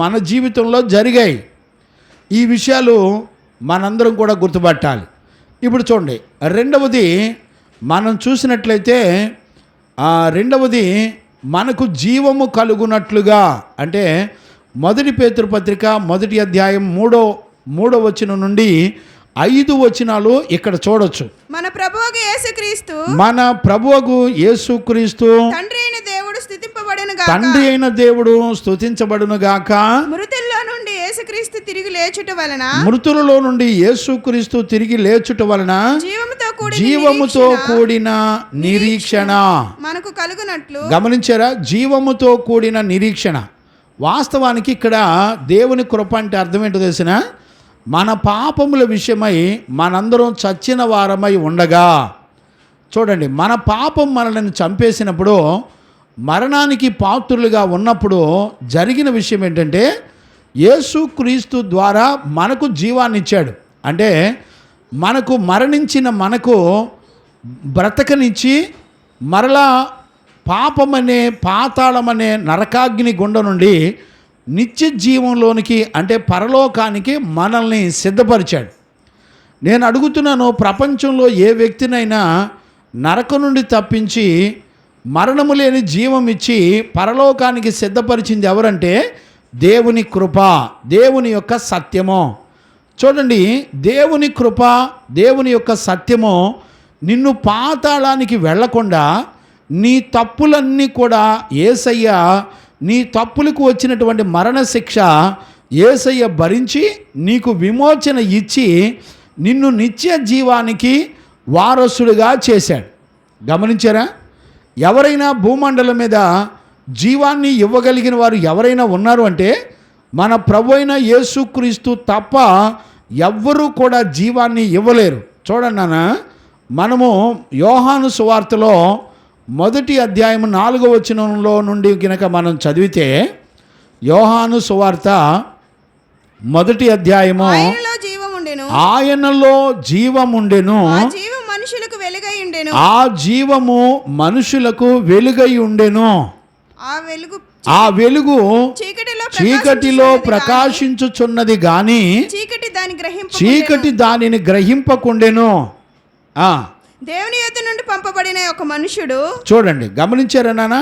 మన జీవితంలో జరిగాయి. ఈ విషయాలు మనందరం కూడా గుర్తుపట్టాలి. ఇప్పుడు చూడండి, రెండవది మనం చూసినట్లయితే, రెండవది మనకు జీవము కలుగునట్లుగా, అంటే మొదటి పేతురు పత్రిక 1వ అధ్యాయం 3వ వచనం నుండి 5 వచనాలు ఇక్కడ చూడొచ్చు. మన ప్రభువుకు యేసుక్రీస్తు తండ్రి అయిన దేవుడు స్తుతించబడును గాక. మృతుల్లో నుండి యేసుక్రీస్తు తిరిగి లేచుట వలన జీవముతో కూడిన నిరీక్షణ మనకు కలుగునట్లు. గమనించారా? జీవముతో కూడిన నిరీక్షణ. వాస్తవానికి ఇక్కడ దేవుని కృప అంటే అర్థం ఏంటో తెలిసిన, మన పాపముల విషయమై మనందరం చచ్చిన వారమై ఉండగా, చూడండి, మన పాపం మనల్ని చంపేసినప్పుడు, మరణానికి పాత్రులుగా ఉన్నప్పుడు జరిగిన విషయం ఏంటంటే, యేసుక్రీస్తు ద్వారా మనకు జీవాన్ని ఇచ్చాడు. అంటే మనకు మరణించిన మనకు బ్రతకనిచ్చి మరలా పాపమనే పాతాళమనే నరకాగ్ని గుండ నుండి నిత్య జీవంలోనికి, అంటే పరలోకానికి మనల్ని సిద్ధపరిచాడు. నేను అడుగుతున్నాను, ప్రపంచంలో ఏ వ్యక్తినైనా నరకం నుండి తప్పించి మరణము లేని జీవం ఇచ్చి పరలోకానికి సిద్ధపరిచింది ఎవరంటే దేవుని కృప, దేవుని యొక్క సత్యము. చూడండి, దేవుని కృప, దేవుని యొక్క సత్యము నిన్ను పాతాళానికి వెళ్లకుండా నీ తప్పులన్నీ కూడా యేసయ్య, నీ తప్పులకు వచ్చినటువంటి మరణశిక్ష యేసయ్య భరించి నీకు విమోచన ఇచ్చి నిన్ను నిత్య జీవానికి వారసుడిగా చేశాడు. గమనించారా? ఎవరైనా భూమండలం మీద జీవాన్ని ఇవ్వగలిగిన వారు ఎవరైనా ఉన్నారు అంటే మన ప్రభు అయిన యేసుక్రీస్తు తప్ప ఎవ్వరూ కూడా జీవాన్ని ఇవ్వలేరు. చూడండి నాన్న, మనము యోహాను సువార్తలో 1వ అధ్యాయం 4వ వచనంలో నుండి గనక మనం చదివితే, యోహాను సువార్త 1వ అధ్యాయము ఆయనలో జీవముండెను, ఆయనలో జీవముండెను, ఆ జీవం మనుషులకు వెలుగై ఉండెను, ఆ జీవము మనుషులకు వెలుగై ఉండెను, ఆ వెలుగు చీకటిలో ప్రకాశించుచున్నది గాని చీకటి దానిని గ్రహింపకుండెను. దేవుని యొద్ద నుండి పంపబడిన ఒక మనుషుడు, చూడండి, గమనించారా నాన్న?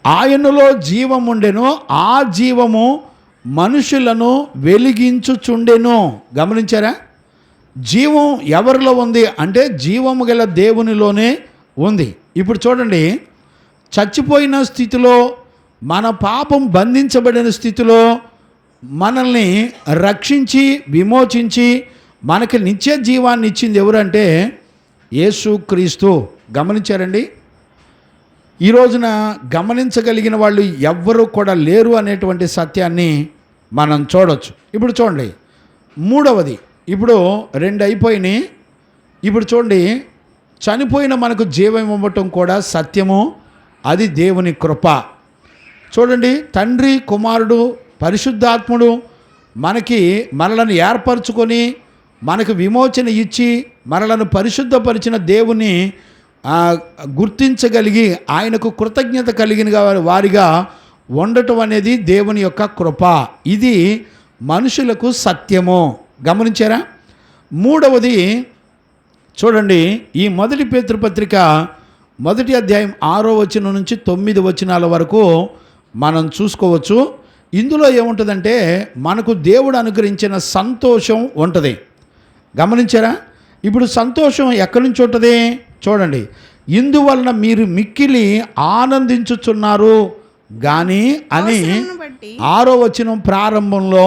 ఆయనలో జీవముండెను, ఆ జీవము మనుషులను వెలిగించుచుండెను. గమనించారా? జీవం ఎవరిలో ఉంది అంటే జీవము గల దేవునిలోనే ఉంది. ఇప్పుడు చూడండి, చచ్చిపోయిన స్థితిలో, మన పాపం బంధించబడిన స్థితిలో మనల్ని రక్షించి విమోచించి మనకి నిత్య జీవాన్ని ఇచ్చింది ఎవరంటే యేసుక్రీస్తు. గమనించారండి? ఈ రోజున గమనించగలిగిన వాళ్ళు ఎవ్వరూ కూడా లేరు అనేటువంటి సత్యాన్ని మనం చూడవచ్చు. ఇప్పుడు చూడండి, మూడవది, ఇప్పుడు 2 అయిపోయినాయి. ఇప్పుడు చూడండి, చనిపోయిన మనకు జీవం ఇవ్వటం కూడా సత్యము, అది దేవుని కృప. చూడండి, తండ్రి, కుమారుడు, పరిశుద్ధాత్ముడు మనలను ఏర్పరచుకొని మనకు విమోచన ఇచ్చి మనలను పరిశుద్ధపరిచిన దేవుని గుర్తించగలిగి ఆయనకు కృతజ్ఞత కలిగిన వారిగా ఉండటం అనేది దేవుని యొక్క కృప. ఇది మనుషులకు సత్యము. గమనించారా? మూడవది చూడండి, ఈ 1 పేతురు పత్రిక 1వ అధ్యాయం 6వ వచనం నుంచి 9 వచనాల వరకు మనం చూసుకోవచ్చు. ఇందులో ఏముంటుందంటే మనకు దేవుడు అనుగ్రహించిన సంతోషం ఉంటుంది. గమనించారా? ఇప్పుడు సంతోషం ఎక్కడి నుంచి ఉంటుంది చూడండి. ఇందువలన మీరు మిక్కిలి ఆనందించుచున్నారు కానీ అని 6వ వచనం ప్రారంభంలో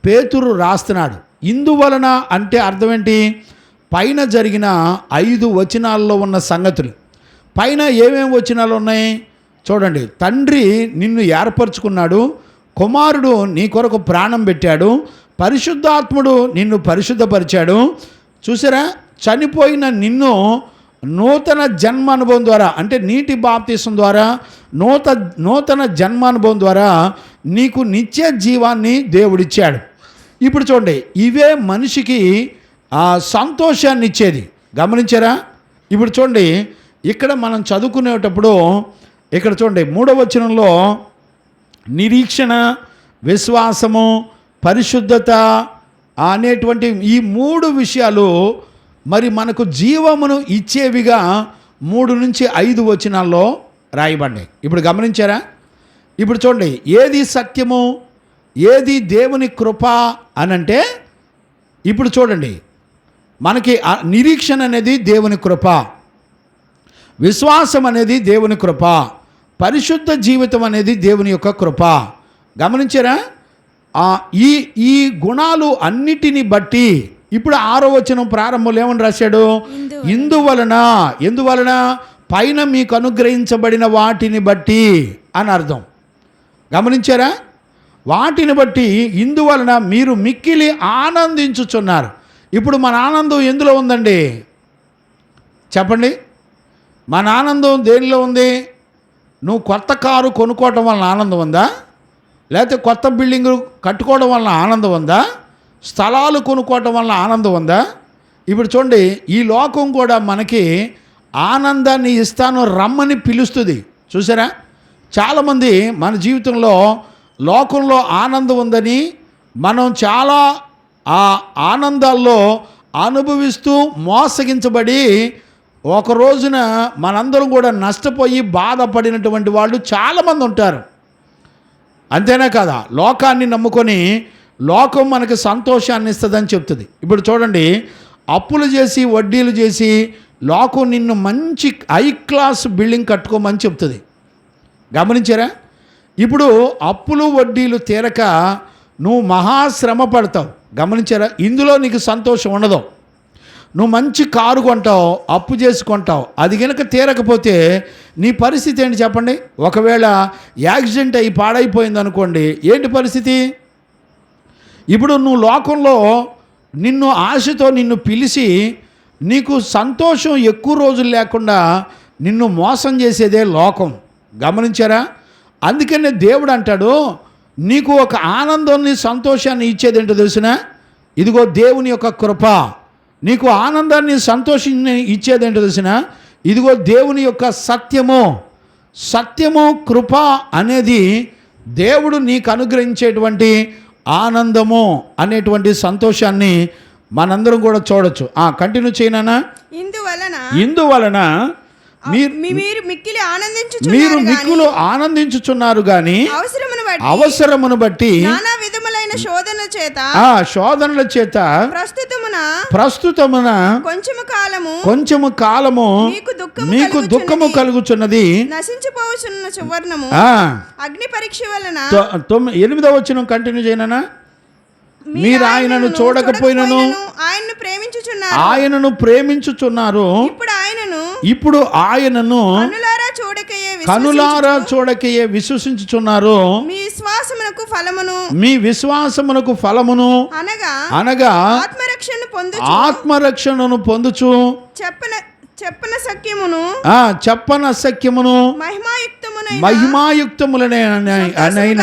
పేతురు రాస్తున్నాడు. ఇందువలన అంటే అర్థం ఏంటి? పైన జరిగిన 5 వచనాల్లో ఉన్న సంగతులు. పైన ఏమేమి వచనాలు ఉన్నాయి చూడండి. తండ్రి నిన్ను ఏర్పరచుకున్నాడు, కుమారుడు నీ కొరకు ప్రాణం పెట్టాడు, పరిశుద్ధాత్ముడు నిన్ను పరిశుద్ధపరిచాడు. చూసారా? చనిపోయిన నిన్ను నూతన జన్మ అనుభవం ద్వారా, అంటే నీటి బాప్తీసం ద్వారా, నూతన జన్మ అనుభవం ద్వారా నీకు నిత్య జీవాన్ని దేవుడిచ్చాడు. ఇప్పుడు చూడండి, ఇవే మనిషికి సంతోషాన్ని ఇచ్చేది. గమనించారా? ఇప్పుడు చూడండి, ఇక్కడ మనం చదువుకునేటప్పుడు ఇక్కడ చూడండి 3వ వచనంలో నిరీక్షణ, విశ్వాసము, పరిశుద్ధత అనేటువంటి ఈ 3 విషయాలు మరి మనకు జీవమును ఇచ్చేవిగా 3 నుంచి 5 వచనాల్లో రాయబడ్డాయి. ఇప్పుడు గమనించారా? ఇప్పుడు చూడండి, ఏది సత్యము, ఏది దేవుని కృప అనంటే, ఇప్పుడు చూడండి, మనకి నిరీక్షణ అనేది దేవుని కృప, విశ్వాసం అనేది దేవుని కృప, పరిశుద్ధ జీవితం అనేది దేవుని యొక్క కృప. గమనించారా? ఈ గుణాలు అన్నిటిని బట్టి ఇప్పుడు 6వ వచనం ప్రారంభంలో ఏమని రాశాడు? ఎందువలన పైన మీకు అనుగ్రహించబడిన వాటిని బట్టి అని అర్థం. గమనించారా? వాటిని బట్టి ఇందువలన మీరు మిక్కిలి ఆనందించుచున్నారు. ఇప్పుడు మన ఆనందం ఎందులో ఉందండి చెప్పండి? మన ఆనందం దేనిలో ఉంది? నువ్వు కొత్త కారు కొనుక్కోవటం వలన ఆనందం ఉందా? లేకపోతే కొత్త బిల్డింగ్ కట్టుకోవడం వలన ఆనందం ఉందా? స్థలాలు కొనుక్కోవటం వలన ఆనందం ఉందా? ఇప్పుడు చూడండి, ఈ లోకం కూడా మనకి ఆనందాన్ని ఇస్తాను రమ్మని పిలుస్తుంది. చూసారా? చాలామంది మన జీవితంలో లోకంలో ఆనందం ఉందని మనం చాలా ఆ ఆనందాల్లో అనుభవిస్తూ మోసగించబడి ఒక రోజున మనందరం కూడా నష్టపోయి బాధపడినటువంటి వాళ్ళు చాలామంది ఉంటారు. అంతేనా కదా? లోకాన్ని నమ్ముకొని లోకం మనకు సంతోషాన్ని ఇస్తుందని చెప్తుంది. ఇప్పుడు చూడండి, అప్పులు చేసి వడ్డీలు చేసి లోకం నిన్ను మంచి హై క్లాస్ బిల్డింగ్ కట్టుకోమని చెప్తుంది. గమనించారా? ఇప్పుడు అప్పులు వడ్డీలు తీరక నువ్వు మహాశ్రమ పడతావు. గమనించారా? ఇందులో నీకు సంతోషం ఉండదు. నువ్వు మంచి కారు కొంటావు, అప్పు చేసి కొంటావు, అది కనుక తీరకపోతే నీ పరిస్థితి ఏంటి చెప్పండి? ఒకవేళ యాక్సిడెంట్ అయ్యి పాడైపోయింది అనుకోండి, ఏంటి పరిస్థితి? ఇప్పుడు నువ్వు లోకంలో నిన్ను ఆశతో నిన్ను పిలిచి నీకు సంతోషం ఎక్కువ రోజులు లేకుండా నిన్ను మోసం చేసేదే లోకం. గమనించారా? అందుకనే దేవుడు అంటాడు, నీకు ఒక ఆనందాన్ని సంతోషాన్ని ఇచ్చేది ఏంటో తెలిసినా, ఇదిగో దేవుని యొక్క కృప. నీకు ఆనందాన్ని సంతోషాన్ని ఇచ్చేది ఏంటో తెలిసినా, ఇదిగో దేవుని యొక్క సత్యము కృప అనేది దేవుడు నీకు అనుగ్రహించేటువంటి ఆనందము అనేటువంటి సంతోషాన్ని మనందరం కూడా చూడొచ్చు. కంటిన్యూ చేయనా? ఇందువలన మీరు మిక్కిలి ఆనందించుచున్నారు గాని అవసరమును బట్టి శోధనల చేత ప్రస్తుతమున కొంచెము కాలము మీకు దుఃఖము కలుగుచున్నది, నశించిపోవచ్చున్న సువర్ణము అగ్ని పరీక్ష వలన. 8వ వచనం కంటిన్యూ చేయనా? మీరు ఆయనను చూడకపోయినను ఆయనను ప్రేమించుచున్నారు, ఇప్పుడు ఆయనను కనులారా చూడకయే విశ్వసించుచున్నారు. మీ విశ్వాసమునకు ఫలమును అనగా ఆత్మరక్షణను పొందుచు చెప్పన సఖ్యమును మహిమాయుక్తములనైన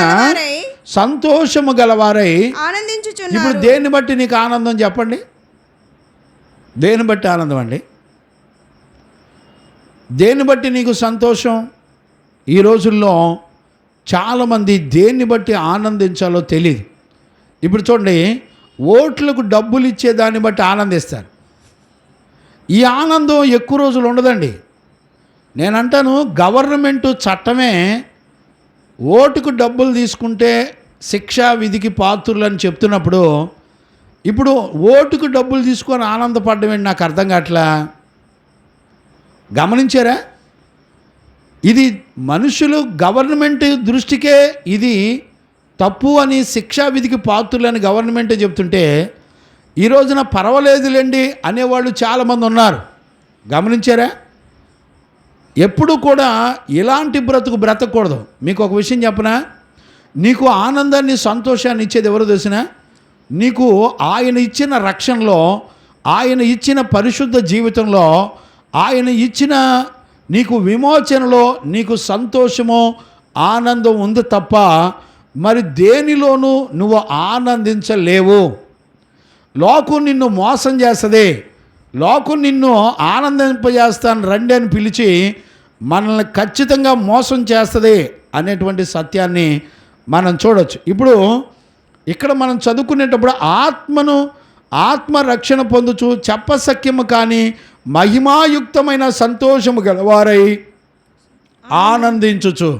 సంతోషము గలవారై ఆనందించుచున్నారు. ఇప్పుడు దేన్ని బట్టి నీకు ఆనందం చెప్పండి? దేన్ని బట్టి ఆనందం అండి? దేన్ని బట్టి నీకు సంతోషం? ఈ రోజుల్లో చాలామంది దేన్ని బట్టి ఆనందించాలో తెలియదు. ఇప్పుడు చూడండి, ఓట్లకు డబ్బులు ఇచ్చే దాన్ని బట్టి ఆనందిస్తారు. ఈ ఆనందం ఎక్కువ రోజులు ఉండదండి. నేనంటాను, గవర్నమెంటు చట్టమే ఓటుకు డబ్బులు తీసుకుంటే శిక్షా విధికి పాత్రులని చెప్తున్నప్పుడు, ఇప్పుడు ఓటుకు డబ్బులు తీసుకొని ఆనందపడడం నాకు అర్థం కావట్లా. గమనించారా? ఇది మనుషులు గవర్నమెంట్ దృష్టికే ఇది తప్పు అని, శిక్షా విధికి పాత్రులని గవర్నమెంటే చెప్తుంటే, ఈ రోజున పర్వాలేదులేండి అనేవాళ్ళు చాలామంది ఉన్నారు. గమనించారా? ఎప్పుడు కూడా ఇలాంటి బ్రతకూడదు. మీకు ఒక విషయం చెప్పనా? నీకు ఆనందాన్ని సంతోషాన్ని ఇచ్చేది ఎవరో తెలిసినా, నీకు ఆయన ఇచ్చిన రక్షణలో, ఆయన ఇచ్చిన పరిశుద్ధ జీవితంలో, ఆయన ఇచ్చిన నీకు విమోచనలో నీకు సంతోషము ఆనందం ఉంది తప్ప మరి దేనిలోనూ నువ్వు ఆనందించలేవు. లోకం నిన్ను మోసం చేస్తుంది. లోకం నిన్ను ఆనందింపజేస్తాను రండి అని పిలిచి మనల్ని ఖచ్చితంగా మోసం చేస్తుంది అనేటువంటి సత్యాన్ని మనం చూడవచ్చు. ఇప్పుడు ఇక్కడ మనం చదువుకునేటప్పుడు ఆత్మరక్షణ పొందుచు చెప్పసఖ్యము కానీ మహిమాయుక్తమైన సంతోషము గలవారై ఆనందించుచు.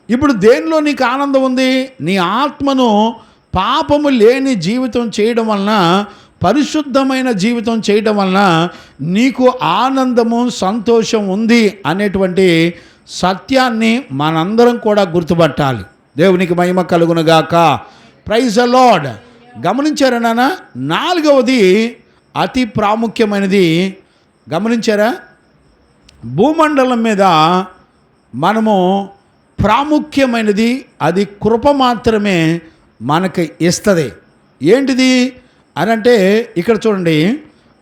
ఇప్పుడు దేనిలో నీకు ఆనందం ఉంది? నీ ఆత్మను పాపము లేని జీవితం చేయడం వలన, పరిశుద్ధమైన జీవితం చేయడం వలన నీకు ఆనందము సంతోషం ఉంది అనేటువంటి సత్యాన్ని మనందరం కూడా గుర్తుపట్టాలి. దేవునికి మహిమ కలుగునుగాక. Praise the Lord. గమనించారా నాన్న? 4వది అతి ప్రాముఖ్యమైనది గమనించారా? భూమండలం మీద మనము ప్రాముఖ్యమైనది అది కృప మాత్రమే మనకి ఇస్తుంది. ఏంటిది అని అంటే, ఇక్కడ చూడండి,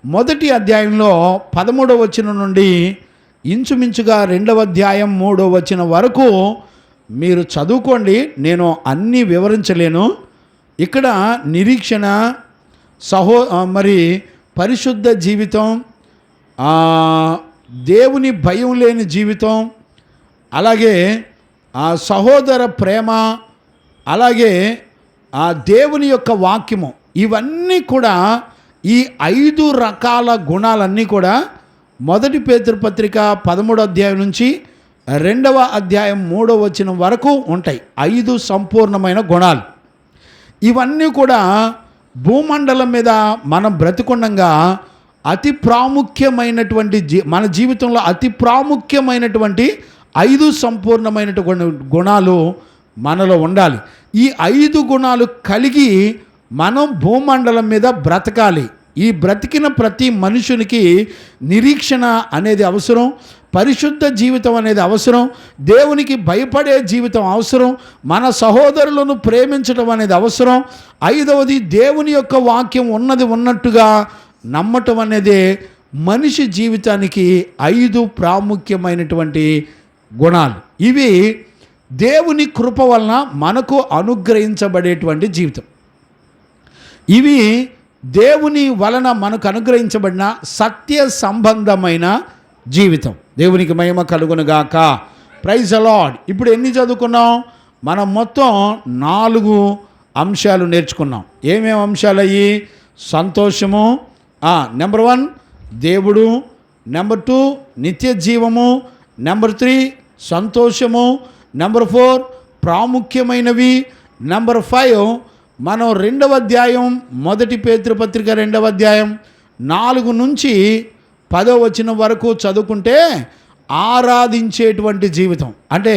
1వ అధ్యాయంలో 13వ వచనం నుండి ఇంచుమించుగా 2వ అధ్యాయం 3వ వచనం వరకు మీరు చదువుకోండి. నేను అన్నీ వివరించలేను. ఇక్కడ నిరీక్షణ, మరి పరిశుద్ధ జీవితం, దేవుని భయం లేని జీవితం, అలాగే సహోదర ప్రేమ, అలాగే దేవుని యొక్క వాక్యము, ఇవన్నీ కూడా ఈ 5 రకాల గుణాలన్నీ కూడా 1 పేతురు పత్రిక 13వ అధ్యాయం నుంచి 2వ అధ్యాయం 3వ వచనం వరకు ఉంటాయి. 5 సంపూర్ణమైన గుణాలు. ఇవన్నీ కూడా భూమండలం మీద మనం బ్రతికుండగా అతి ప్రాముఖ్యమైనటువంటి మన జీవితంలో అతి ప్రాముఖ్యమైనటువంటి 5 సంపూర్ణమైనటువంటి గుణాలు మనలో ఉండాలి. ఈ 5 గుణాలు కలిగి మనం భూమండలం మీద బ్రతకాలి. ఈ బ్రతికిన ప్రతి మనుషునికి నిరీక్షణ అనేది అవసరం, పరిశుద్ధ జీవితం అనేది అవసరం, దేవునికి భయపడే జీవితం అవసరం, మన సహోదరులను ప్రేమించడం అనేది అవసరం. ఐదవది, దేవుని యొక్క వాక్యం ఉన్నది ఉన్నట్టుగా నమ్మటం అనేది మనిషి జీవితానికి 5 ప్రాముఖ్యమైనటువంటి గుణాలు. ఇవి దేవుని కృప వలన మనకు అనుగ్రహించబడేటువంటి జీవితం. ఇవి దేవుని వలన మనకు అనుగ్రహించబడిన సత్య సంబంధమైన జీవితం. దేవునికి మహిమ కలుగునుగాక. Praise the Lord. ఇప్పుడు ఎన్ని చదువుకున్నాం? మనం మొత్తం 4 అంశాలు నేర్చుకున్నాం. ఏమేమి అంశాలు అయ్యి? సంతోషము, నెంబర్ 1 దేవుడు, నెంబర్ 2 నిత్య జీవము, నెంబర్ 3 సంతోషము, నెంబర్ 4 ప్రాముఖ్యమైనవి, నెంబర్ 5 మనం 2వ అధ్యాయం 1 పేతురు పత్రిక 2వ అధ్యాయం 4 నుంచి 10వ వచనం వరకు చదువుకుంటే ఆరాధించేటువంటి జీవితం, అంటే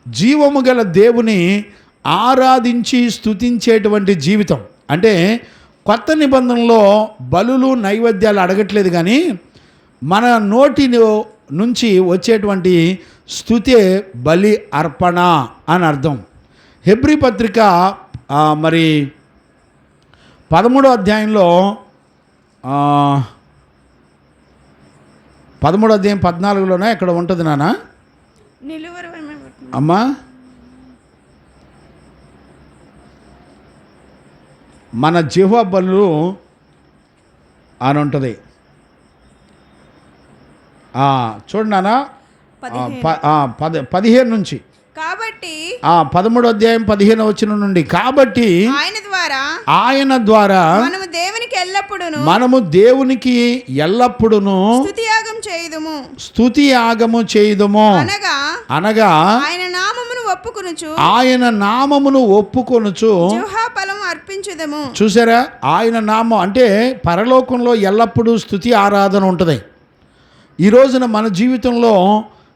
జీవము గల దేవుని ఆరాధించి స్తుతించేటువంటి జీవితం. అంటే కొత్త నిబంధనలో బలులు నైవేద్యాలు అడగట్లేదు, కానీ మన నోటి నుంచి వచ్చేటువంటి స్తుతే బలి అర్పణ అని అర్థం. హెబ్రీ పత్రిక మరి 13వ అధ్యాయంలో 13వ అధ్యాయం 14లోనే ఇక్కడ ఉంటుంది నాన్న అమ్మా. మన జిహ్వ బలులు అని ఉంటుంది. చూడండి నాన్న 15 నుంచి, కాబట్టి 13వ అధ్యాయం 15వ వచనం నుండి, కాబట్టి ఆయన ద్వారా మనము దేవునికి ఎల్లప్పుడూ స్తుతి యాగము చేయుదుము, అనగా ఆయన నామమును ఒప్పుకొనుచు అర్పించుదము. చూసారా, ఆయన నామం అంటే పరలోకంలో ఎల్లప్పుడూ స్తుతి ఆరాధన ఉంటుంది. ఈ రోజున మన జీవితంలో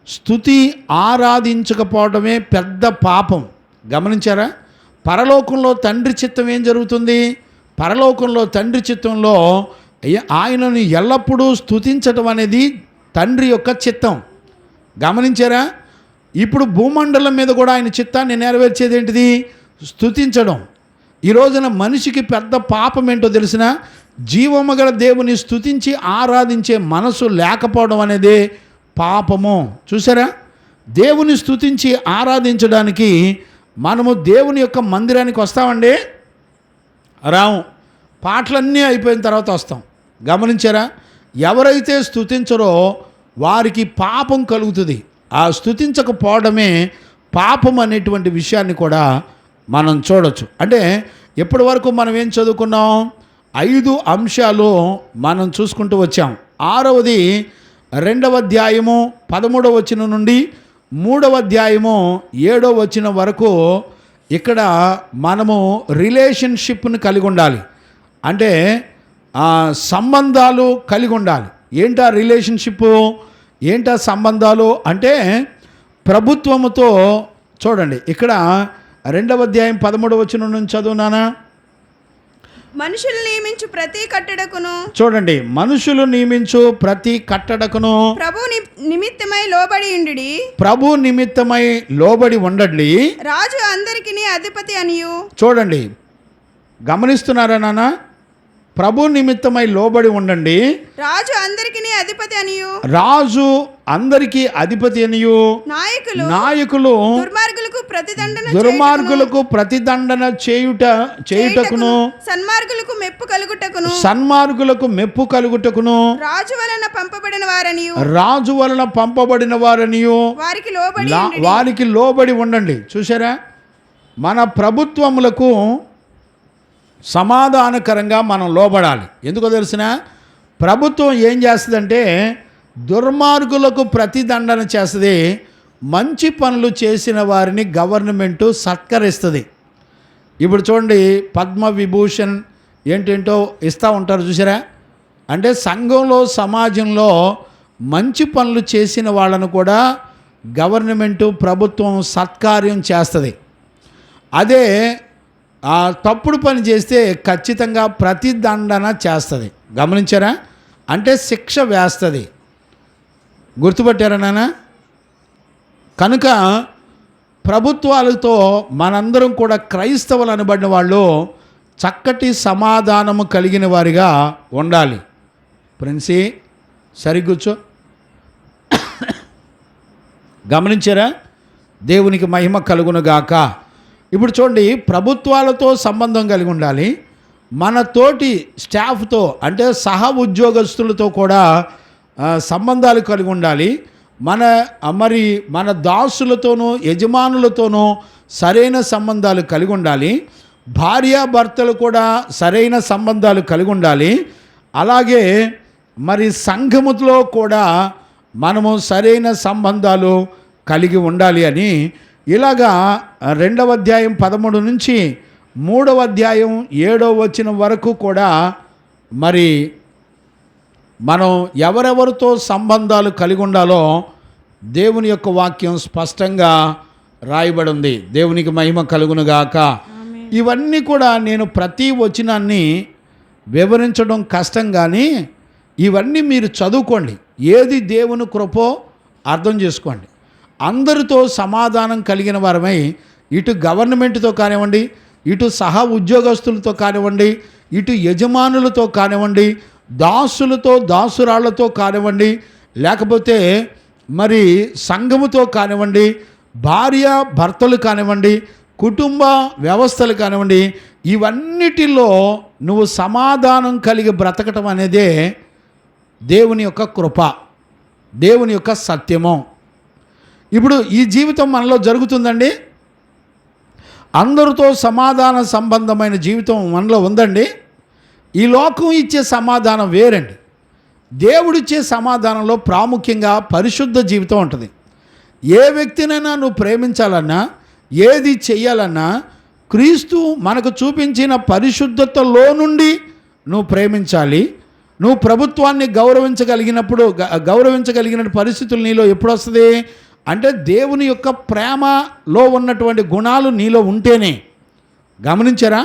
స్తుతి ఆరాధించకపోవడమే పెద్ద పాపం. గమనించారా? పరలోకంలో తండ్రి చిత్తం ఏం జరుగుతుంది? పరలోకంలో తండ్రి చిత్తంలో ఆయనను ఎల్లప్పుడూ స్తుతించటం అనేది తండ్రి యొక్క చిత్తం. గమనించారా? ఇప్పుడు భూమండలం మీద కూడా ఆయన చిత్తాన్ని నెరవేర్చేది ఏంటిది? స్తుతించడం. ఈ రోజున మనిషికి పెద్ద పాపం ఏంటో తెలిసిన, జీవము గల దేవుని స్తుతించి ఆరాధించే మనసు లేకపోవడం అనేది పాపము. చూసారా? దేవుని స్తుతించి ఆరాధించడానికి మనము దేవుని యొక్క మందిరానికి వస్తామండి, రాము. పాటలన్నీ అయిపోయిన తర్వాత వస్తాం. గమనించారా? ఎవరైతే స్తుతించరో వారికి పాపం కలుగుతుంది. ఆ స్తుతించకపోవడమే పాపం అనేటువంటి విషయాన్ని కూడా మనం చూడొచ్చు. అంటే ఎప్పటి వరకు మనం ఏం చదువుకున్నాం? 5 అంశాలు మనం చూసుకుంటూ వచ్చాం. 6వది 2వ అధ్యాయము 13వ వచనం నుండి 3వ అధ్యాయము 7వ వచనం వరకు ఇక్కడ మనము రిలేషన్షిప్ని కలిగి ఉండాలి. అంటే సంబంధాలు కలిగి ఉండాలి. ఏంటా రిలేషన్షిప్? ఏంటా సంబంధాలు అంటే ప్రభుత్వముతో. చూడండి, ఇక్కడ 2వ అధ్యాయం 13వ వచనం నుంచి చదువునానా. మనుషులు నియమించు ప్రతి కట్టడకును, చూడండి, మనుషులు నియమించు ప్రతి కట్టడకును ప్రభు నిమిత్తమై లోబడి ఉండుడి, ప్రభు నిమిత్తమై లోబడి ఉండండి, రాజు అందరికిని అధిపతి అనియు. చూడండి, గమనిస్తున్నారా నాన్న? ప్రభు నిమిత్తమై లోబడి ఉండండి, రాజు అందరికిని అధిపతి అనియు, రాజు అందరికీ అధిపతి అనియు, నాయకులు దుర్మార్గులకు ప్రతిదండన చేయుటకును సన్మార్గులకు మెప్పు కలుగుటకును రాజు వలన పంపబడిన వారనియు వారికి లోబడి ఉండండి. చూసారా? మన ప్రభుత్వములకు సమాధానకరంగా మనం లోబడాలి. ఎందుకో తెలిసిన, ప్రభుత్వం ఏం చేస్తుందంటే దుర్మార్గులకు ప్రతిదండన చేస్తుంది, మంచి పనులు చేసిన వారిని గవర్నమెంటు సత్కరిస్తుంది. ఇప్పుడు చూడండి, పద్మ విభూషణ్ ఏంటేంటో ఇస్తూ ఉంటారు. చూసారా? అంటే సంఘంలో సమాజంలో మంచి పనులు చేసిన వాళ్ళను కూడా గవర్నమెంటు ప్రభుత్వం సత్కార్యం చేస్తుంది. అదే ఆ తప్పుడు పని చేస్తే ఖచ్చితంగా ప్రతిదండన చేస్తుంది. గమనించారా? అంటే శిక్ష వేస్తుంది. గుర్తుపట్టారా నాన్న? కనుక ప్రభుత్వాలతో మనందరం కూడా క్రైస్తవులు అనబడిన వాళ్ళు చక్కటి సమాధానము కలిగిన వారిగా ఉండాలి. ప్రిన్సీ సరిగూర్చో. గమనించారా? దేవునికి మహిమ కలుగునుగాక. ఇప్పుడు చూడండి, ప్రభుత్వాలతో సంబంధం కలిగి ఉండాలి. మన తోటి స్టాఫ్తో అంటే సహ ఉద్యోగస్తులతో కూడా సంబంధాలు కలిగి ఉండాలి. మన దాసులతోనూ యజమానులతోనూ సరైన సంబంధాలు కలిగి ఉండాలి. భార్యాభర్తలు కూడా సరైన సంబంధాలు కలిగి ఉండాలి. అలాగే మరి సంఘములో కూడా మనము సరైన సంబంధాలు కలిగి ఉండాలి అని ఇలాగా 2వ అధ్యాయం 13 నుంచి 3వ అధ్యాయం 7వ వచనం వరకు కూడా మరి మనం ఎవరెవరితో సంబంధాలు కలిగి ఉండాలో దేవుని యొక్క వాక్యం స్పష్టంగా రాయబడి ఉంది. దేవునికి మహిమ కలుగునుగాక. ఇవన్నీ కూడా నేను ప్రతి వచనాన్ని వివరించడం కష్టం, కానీ ఇవన్నీ మీరు చదువుకోండి. ఏది దేవుని కృపో అర్థం చేసుకోండి. అందరితో సమాధానం కలిగిన వారమై ఇటు గవర్నమెంట్తో కానివ్వండి, ఇటు సహ ఉద్యోగస్తులతో కానివ్వండి, ఇటు యజమానులతో కానివ్వండి, దాసులతో దాసురాళ్లతో కానివ్వండి, లేకపోతే మరి సంఘముతో కానివ్వండి, భార్య భర్తలు కానివ్వండి, కుటుంబ వ్యవస్థలు కానివ్వండి, ఇవన్నిటిలో నువ్వు సమాధానం కలిగి బ్రతకటం అనేదే దేవుని యొక్క కృప, దేవుని యొక్క సత్యము. ఇప్పుడు ఈ జీవితం మనలో జరుగుతుందండి. అందరితో సమాధాన సంబంధమైన జీవితం మనలో ఉందండి. ఈ లోకం ఇచ్చే సమాధానం వేరండి. దేవుడిచ్చే సమాధానంలో ప్రాముఖ్యంగా పరిశుద్ధ జీవితం ఉంటుంది. ఏ వ్యక్తినైనా నువ్వు ప్రేమించాలన్నా, ఏది చెయ్యాలన్నా క్రీస్తు మనకు చూపించిన పరిశుద్ధతలో నుండి నువ్వు ప్రేమించాలి. నువ్వు ప్రభుత్వాన్ని గౌరవించగలిగిన పరిస్థితులు నీలో ఎప్పుడు వస్తుంది అంటే దేవుని యొక్క ప్రేమలో ఉన్నటువంటి గుణాలు నీలో ఉంటేనే. గమనించారా?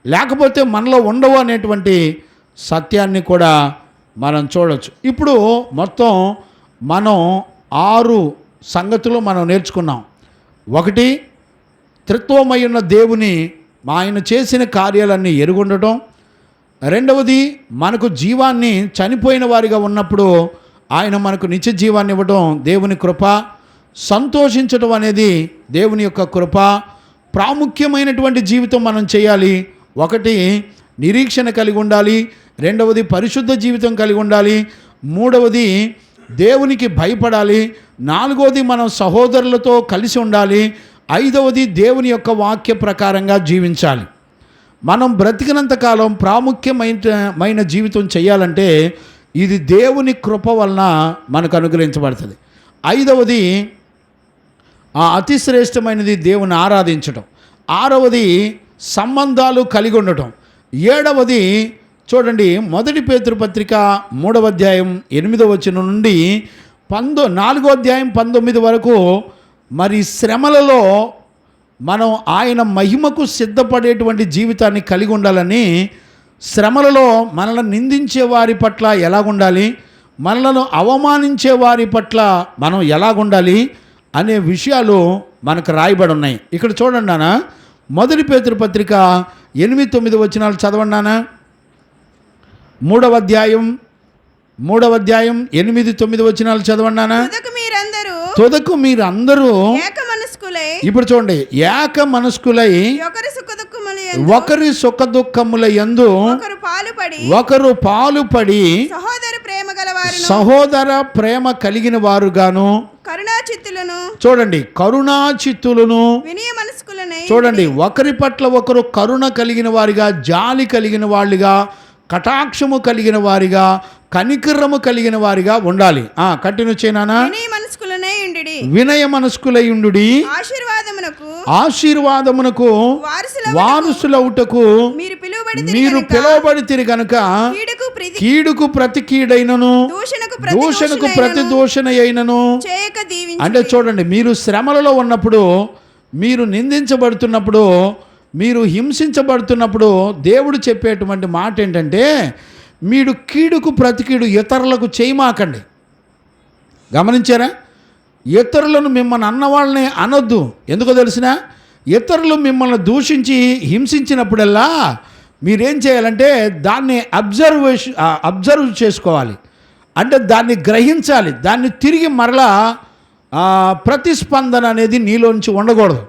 లేకపోతే మనలో ఉండవు అనేటువంటి సత్యాన్ని కూడా మనం చూడవచ్చు. ఇప్పుడు మొత్తం మనం 6 సంగతులు మనం నేర్చుకున్నాం. 1, త్రిత్వమై ఉన్న దేవుని ఆయన చేసిన కార్యాలన్నీ ఎరుగుండటం. 2వది, మనకు జీవాన్ని చనిపోయిన వారిగా ఉన్నప్పుడు ఆయన మనకు నిత్య జీవాన్ని ఇవ్వడం దేవుని కృప. సంతోషించడం అనేది దేవుని యొక్క కృప. ప్రాముఖ్యమైనటువంటి జీవితం మనం చేయాలి. 1 నిరీక్షణ కలిగి ఉండాలి. 2వది పరిశుద్ధ జీవితం కలిగి ఉండాలి. 3వది దేవునికి భయపడాలి. 4వది మనం సహోదరులతో కలిసి ఉండాలి. 5వది దేవుని యొక్క వాక్య ప్రకారంగా జీవించాలి. మనం బ్రతికినంతకాలం ప్రాముఖ్యమైన జీవితం చేయాలంటే ఇది దేవుని కృప వలన మనకు అనుగ్రహించబడుతుంది. 5వది అతి శ్రేష్టమైనది దేవుని ఆరాధించడం. 6వది సంబంధాలు కలిగి ఉండటం. 7వది చూడండి, 1 పేతురు పత్రిక 3వ అధ్యాయం 8వ వచనం నుండి 4వ అధ్యాయం 19 వరకు మరి శ్రమలలో మనం ఆయన మహిమకు సిద్ధపడేటువంటి జీవితాన్ని కలిగి ఉండాలని, శ్రమలలో మనల్ని నిందించే వారి పట్ల ఎలాగుండాలి, మనలను అవమానించే వారి పట్ల మనం ఎలాగుండాలి అనే విషయాలు మనకు రాయబడి ఉన్నాయి. ఇక్కడ చూడండి నాన్న, 1 పేతురు పత్రిక 8-9 వచనాలు చదవండి నాన్న. 3వ అధ్యాయం 8-9 వచనాలు చదవండి నాన్న. తుదకు మీరందరూ ఇప్పుడు చూడండి, ఏక మనస్కులై ఒకరి సుఖ దుఃఖముల యందు ఒకరు పాలుపడి సహోదర ప్రేమ కలిగిన వారుగాను చూడండి, కరుణాచిత్తులను చూడండి, ఒకరి పట్ల ఒకరు కరుణ కలిగిన వారిగా, జాలి కలిగిన వాళ్ళుగా, కటాక్షము కలిగిన వారిగా, కనికరము కలిగిన వారిగా ఉండాలి. కంటిన్యూ చేయనా. వినయ మనస్కులై ఉండుడి, ఆశీర్వాదమునకు వారసులవుటకు మీరు పిలువబడితిరి గనుక కీడుకు ప్రతి కీడైనను దూషణకు ప్రతి దూషణ అయినను. అంటే చూడండి, మీరు శ్రమలలో ఉన్నప్పుడు, మీరు నిందించబడుతున్నప్పుడు మీరు హింసించబడుతున్నప్పుడు దేవుడు చెప్పేటువంటి మాట ఏంటంటే, మీరు కీడుకు ప్రతికీడు ఇతరులకు చేయమాకండి. గమనించారా? ఇతరులను మిమ్మల్ని అన్నవాళ్ళని అనొద్దు. ఎందుకో తెలిసిన, ఇతరులు మిమ్మల్ని దూషించి హింసించినప్పుడల్లా మీరేం చేయాలంటే దాన్ని అబ్జర్వ్ చేసుకోవాలి. అంటే దాన్ని గ్రహించాలి. దాన్ని తిరిగి మరలా ప్రతిస్పందన అనేది నీలోంచి ఉండకూడదు.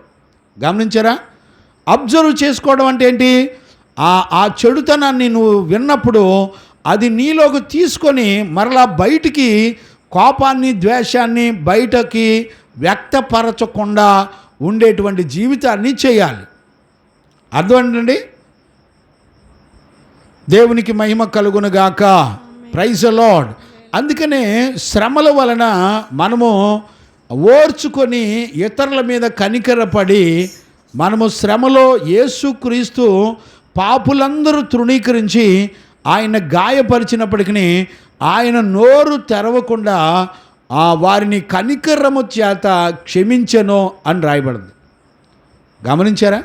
గమనించారా? అబ్జర్వ్ చేసుకోవడం అంటే ఏంటి? ఆ చెడుతనాన్ని నువ్వు విన్నప్పుడు అది నీలోకి తీసుకొని మరలా బయటికి కోపాన్ని, ద్వేషాన్ని బయటకి వ్యక్తపరచకుండా ఉండేటువంటి జీవితాన్ని చేయాలి. అర్థం ఏంటండి? దేవునికి మహిమ కలుగునుగాక. Praise the Lord. అందుకనే శ్రమల వలన మనము ఓర్చుకొని ఇతరుల మీద కనికరపడి, మనము శ్రమలో యేసుక్రీస్తు పాపులందరూ తృణీకరించి ఆయన గాయపరిచినప్పటికీ ఆయన నోరు తెరవకుండా వారిని కనికరము చేత క్షమించెను అని రాయబడింది. గమనించారా?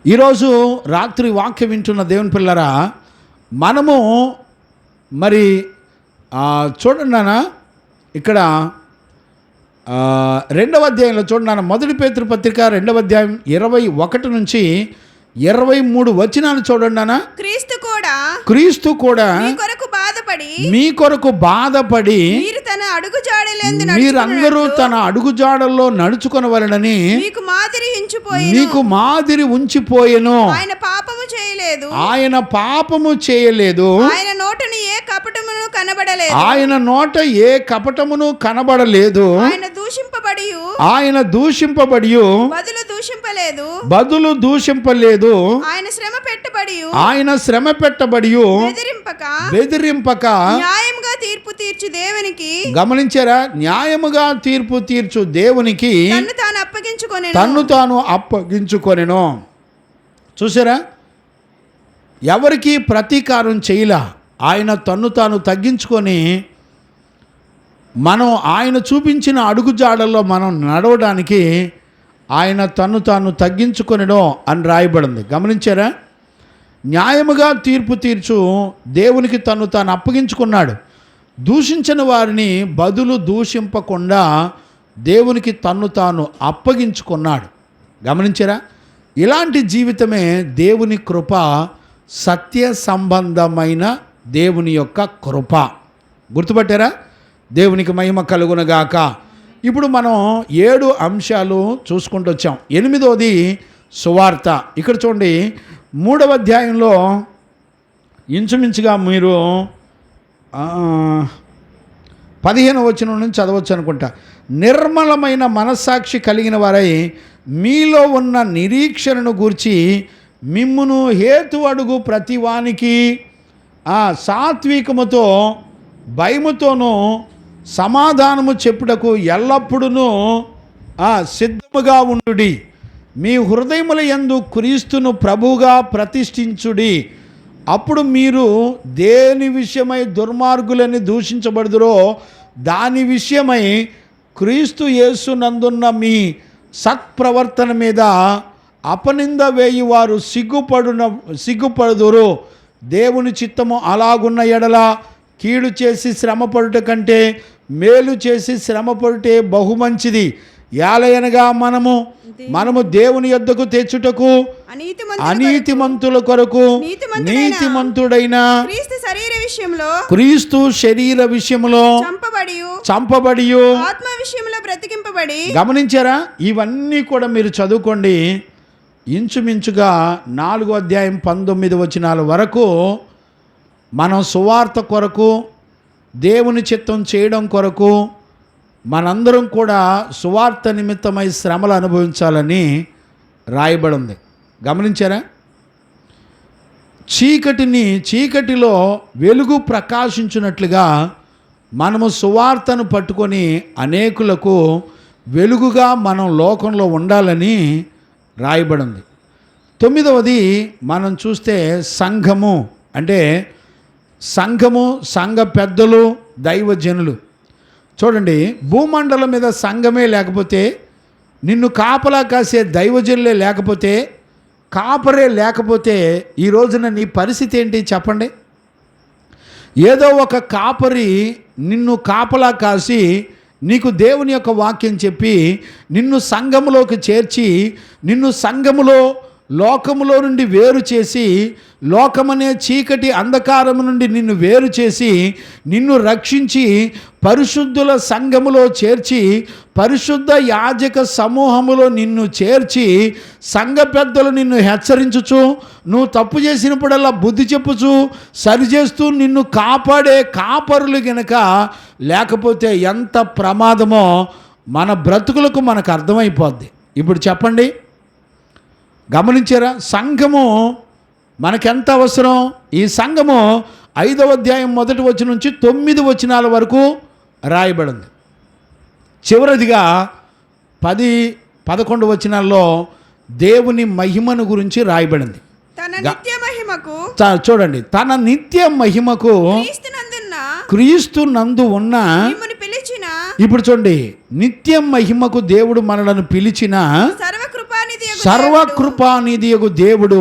ఈరోజు రాత్రి వాక్యం వింటున్న దేవుని పిల్లరా, మనము మరి చూడండి నాన్న, ఇక్కడ 2వ అధ్యాయంలో చూడండి నాన్న, 1 పేతురు పత్రిక 2వ అధ్యాయం 21 నుంచి 23 వచనాలు చూడండి నాన్న. క్రీస్తు కూడా మీ కొరకు బాధపడి మీరందరూ తన అడుగుజాడల్లో నడుచుకొనవలెనని మీకు మాదిరి ఉంచిపోయెను. ఆయన పాపము చేయలేదు. ఆయన నోట ఏ కపటమును కనబడలేదు. ఆయన దూషింపబడి బదులు దూషింపలేదు. ఆయన శ్రమ పెట్టబడి బెదిరింపక గమనించారా? న్యాయముగా తీర్పు తీర్చు దేవునికి తన్ను తాను అప్పగించుకొనెను. చూసారా? ఎవరికి ప్రతీకారం చేయలా. ఆయన తన్ను తాను తగ్గించుకొని మనం ఆయన చూపించిన అడుగుజాడల్లో మనం నడవడానికి ఆయన తన్ను తాను తగ్గించుకొనెను అని రాయబడింది. గమనించారా? న్యాయముగా తీర్పు తీర్చు దేవునికి తన్ను తాను అప్పగించుకున్నాడు. దూషించిన వారిని బదులు దూషింపకుండా దేవునికి తన్ను తాను అప్పగించుకున్నాడు. గమనించారా? ఇలాంటి జీవితమే దేవుని కృప, సత్య సంబంధమైన దేవుని యొక్క కృప. గుర్తుపట్టారా? దేవునికి మహిమ కలుగునగాక. ఇప్పుడు మనం 7 అంశాలు చూసుకుంటూ వచ్చాం. 8వది సువార్త. ఇక్కడ చూడండి, 3వ అధ్యాయంలో ఇంచుమించుగా మీరు 15వ వచనం నుంచి చదవచ్చు అనుకుంటా. నిర్మలమైన మనస్సాక్షి కలిగిన వారై మీలో ఉన్న నిరీక్షణను గూర్చి మిమ్మును హేతు అడుగు ప్రతివానికి సాత్వికముతో భయముతోనూ సమాధానము చెప్పుటకు ఎల్లప్పుడూ సిద్ధముగా ఉండుడి. మీ హృదయముల యందు క్రీస్తును ప్రభువుగా ప్రతిష్ఠించుడి. అప్పుడు మీరు దేని విషయమై దుర్మార్గులని దూషించబడుదురో దాని విషయమై క్రీస్తు యేసునందున్న మీ సత్ప్రవర్తన మీద అపనింద వేయి వారు సిగ్గుపడుదురు. దేవుని చిత్తము అలాగున్న ఎడల కీడు చేసి శ్రమపడుట కంటే మేలు చేసి శ్రమపడుటే బహుమంచిది. యాలయనగా మనము దేవుని యొద్దకు తెచ్చుటకు అనీతిమంతుల కొరకు నీతిమంతుడైన క్రీస్తు శరీర విషయంలో చంపబడి ఆత్మ విషయంలో బ్రతికింపబడి. గమనించారా? ఇవన్నీ కూడా మీరు చదువుకోండి. ఇంచుమించుగా 4వ అధ్యాయం 19 వచనాల వరకు మనం సువార్త కొరకు, దేవుని చిత్తం చేయడం కొరకు మనందరం కూడా సువార్త నిమిత్తమై శ్రమలు అనుభవించాలని రాయబడి ఉంది. గమనించారా? చీకటిలో వెలుగు ప్రకాశించినట్లుగా మనము సువార్తను పట్టుకొని అనేకులకు వెలుగుగా మనం లోకంలో ఉండాలని రాయబడి ఉంది. 9వది మనం చూస్తే సంఘము. అంటే సంఘ పెద్దలు, దైవజనులు. చూడండి, భూమండలం మీద సంఘమే లేకపోతే, నిన్ను కాపలా కాసే దైవజనులే లేకపోతే కాపరే లేకపోతే ఈ రోజున నీ పరిస్థితి ఏంటి చెప్పండి? ఏదో ఒక కాపరి నిన్ను కాపలా కాసి నీకు దేవుని యొక్క వాక్యం చెప్పి నిన్ను సంఘములోకి చేర్చి నిన్ను సంఘములో లోకములో నుండి వేరు చేసి లోకమనే చీకటి అంధకారము నుండి నిన్ను వేరు చేసి నిన్ను రక్షించి పరిశుద్ధుల సంఘములో చేర్చి పరిశుద్ధ యాజక సమూహములో నిన్ను చేర్చి సంఘ పెద్దలు నిన్ను హెచ్చరించుచు నువ్వు తప్పు చేసినప్పుడల్లా బుద్ధి చెప్పుచు సరిచేస్తూ నిన్ను కాపాడే కాపరులు గనక లేకపోతే ఎంత ప్రమాదమో మన బ్రతుకులకు మనకు అర్థమైపోద్ది. ఇప్పుడు చెప్పండి, గమనించారా? సంఘము మనకెంత అవసరం? ఈ సంఘము 5వ అధ్యాయం 1 వచనం నుంచి 9 వచనాల వరకు రాయబడింది. చివరిదిగా 10-11 వచనాల్లో దేవుని మహిమను గురించి రాయబడింది. తన నిత్య మహిమకు చూడండి, తన నిత్య మహిమకు క్రీస్తు నందు ఉన్న ఇప్పుడు చూడండి, నిత్య మహిమకు దేవుడు మనలను పిలిచిన సర్వకృపానిధియగు దేవుడు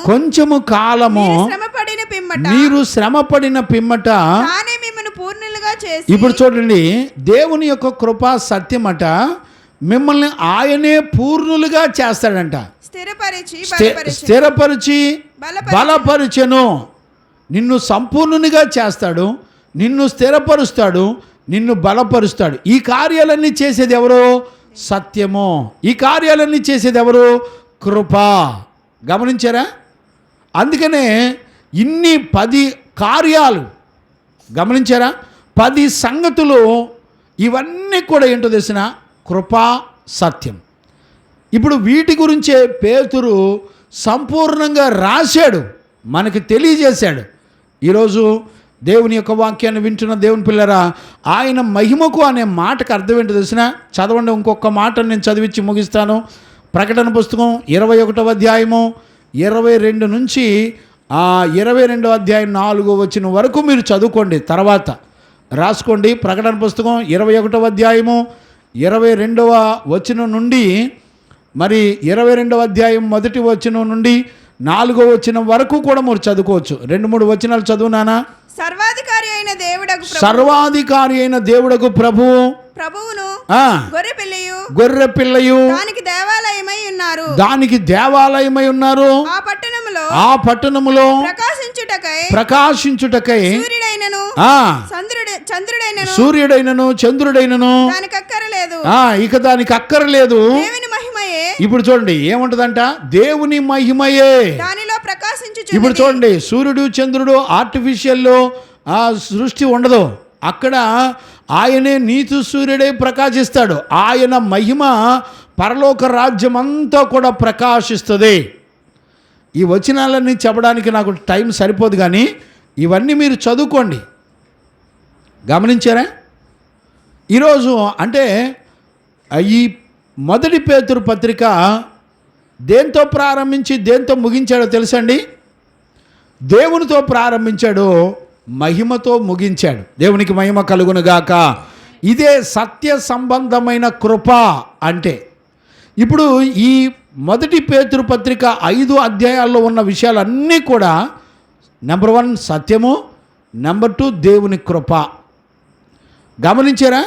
కొంచెము కాలము మీరు శ్రమపడిన పిమ్మట ఇప్పుడు చూడండి, దేవుని యొక్క కృపా సత్యమట మిమ్మల్ని ఆయనే పూర్ణులుగా చేస్తాడంట. స్థిరపరిచి బలపరిచెను. నిన్ను సంపూర్ణునిగా చేస్తాడు, నిన్ను స్థిరపరుస్తాడు, నిన్ను బలపరుస్తాడు. ఈ కార్యాలన్నీ చేసేది ఎవరు? సత్యము. ఈ కార్యాలన్నీ చేసేది ఎవరు? కృప. గమనించారా? అందుకనే ఇన్ని 10 కార్యాలు గమనించారా? 10 సంగతులు ఇవన్నీ కూడా ఏంటో తెలిసిన కృపా సత్యం. ఇప్పుడు వీటి గురించే పేతురు సంపూర్ణంగా రాశాడు, మనకి తెలియజేశాడు. ఈరోజు దేవుని యొక్క వాక్యాన్ని వింటున్న దేవుని పిల్లరా, ఆయన మహిమకు అనే మాటకు అర్థం ఏంటో తెలిసిన చదవండి. ఇంకొక మాట నేను చదివించి ముగిస్తాను. ప్రకటన పుస్తకం 21వ అధ్యాయము 22 నుంచి 22వ అధ్యాయం 4వ వచనం వరకు మీరు చదువుకోండి, తర్వాత రాసుకోండి. ప్రకటన పుస్తకం 21వ అధ్యాయము 22వ వచనం నుండి మరి 22వ అధ్యాయం 1వ వచనం నుండి 4వ వచనం వరకు కూడా మీరు చదువుకోవచ్చు. 2-3 వచనాలు చదువునానా? సర్వాధికారి అయిన దేవుడకు ప్రభువును గొర్రె పిల్లయు దానికి దేవాలయమై ఉన్నారు. ఆ పట్టణములో ప్రకాశించుటకై సూర్యుడైనను చంద్రుడైనను ఇక దానికి అక్కరలేదు. ఇప్పుడు చూడండి ఏముంటదంట? దేవుని మహిమయే ఇప్పుడు చూడండి, సూర్యుడు చంద్రుడు ఆర్టిఫిషియల్ సృష్టి ఉండదు. అక్కడ ఆయనే నీతి సూర్యుడే ప్రకాశిస్తాడు. ఆయన మహిమ పరలోక రాజ్యం అంతా కూడా ప్రకాశిస్తుంది. ఈ వచనాలన్నీ చెప్పడానికి నాకు టైం సరిపోదు, కానీ ఇవన్నీ మీరు చదువుకోండి. గమనించారా? ఈరోజు అంటే ఈ 1 పేతురు పత్రిక దేంతో ప్రారంభించి దేంతో ముగించాడో తెలుసండి? దేవునితో ప్రారంభించాడు, మహిమతో ముగించాడు. దేవునికి మహిమ కలుగునుగాక. ఇదే సత్య సంబంధమైన కృప అంటే. ఇప్పుడు ఈ 1 పేతురు పత్రిక 5 అధ్యాయాల్లో ఉన్న విషయాలన్నీ కూడా నెంబర్ 1 సత్యము, నెంబర్ 2 దేవుని కృప. గమనించారా?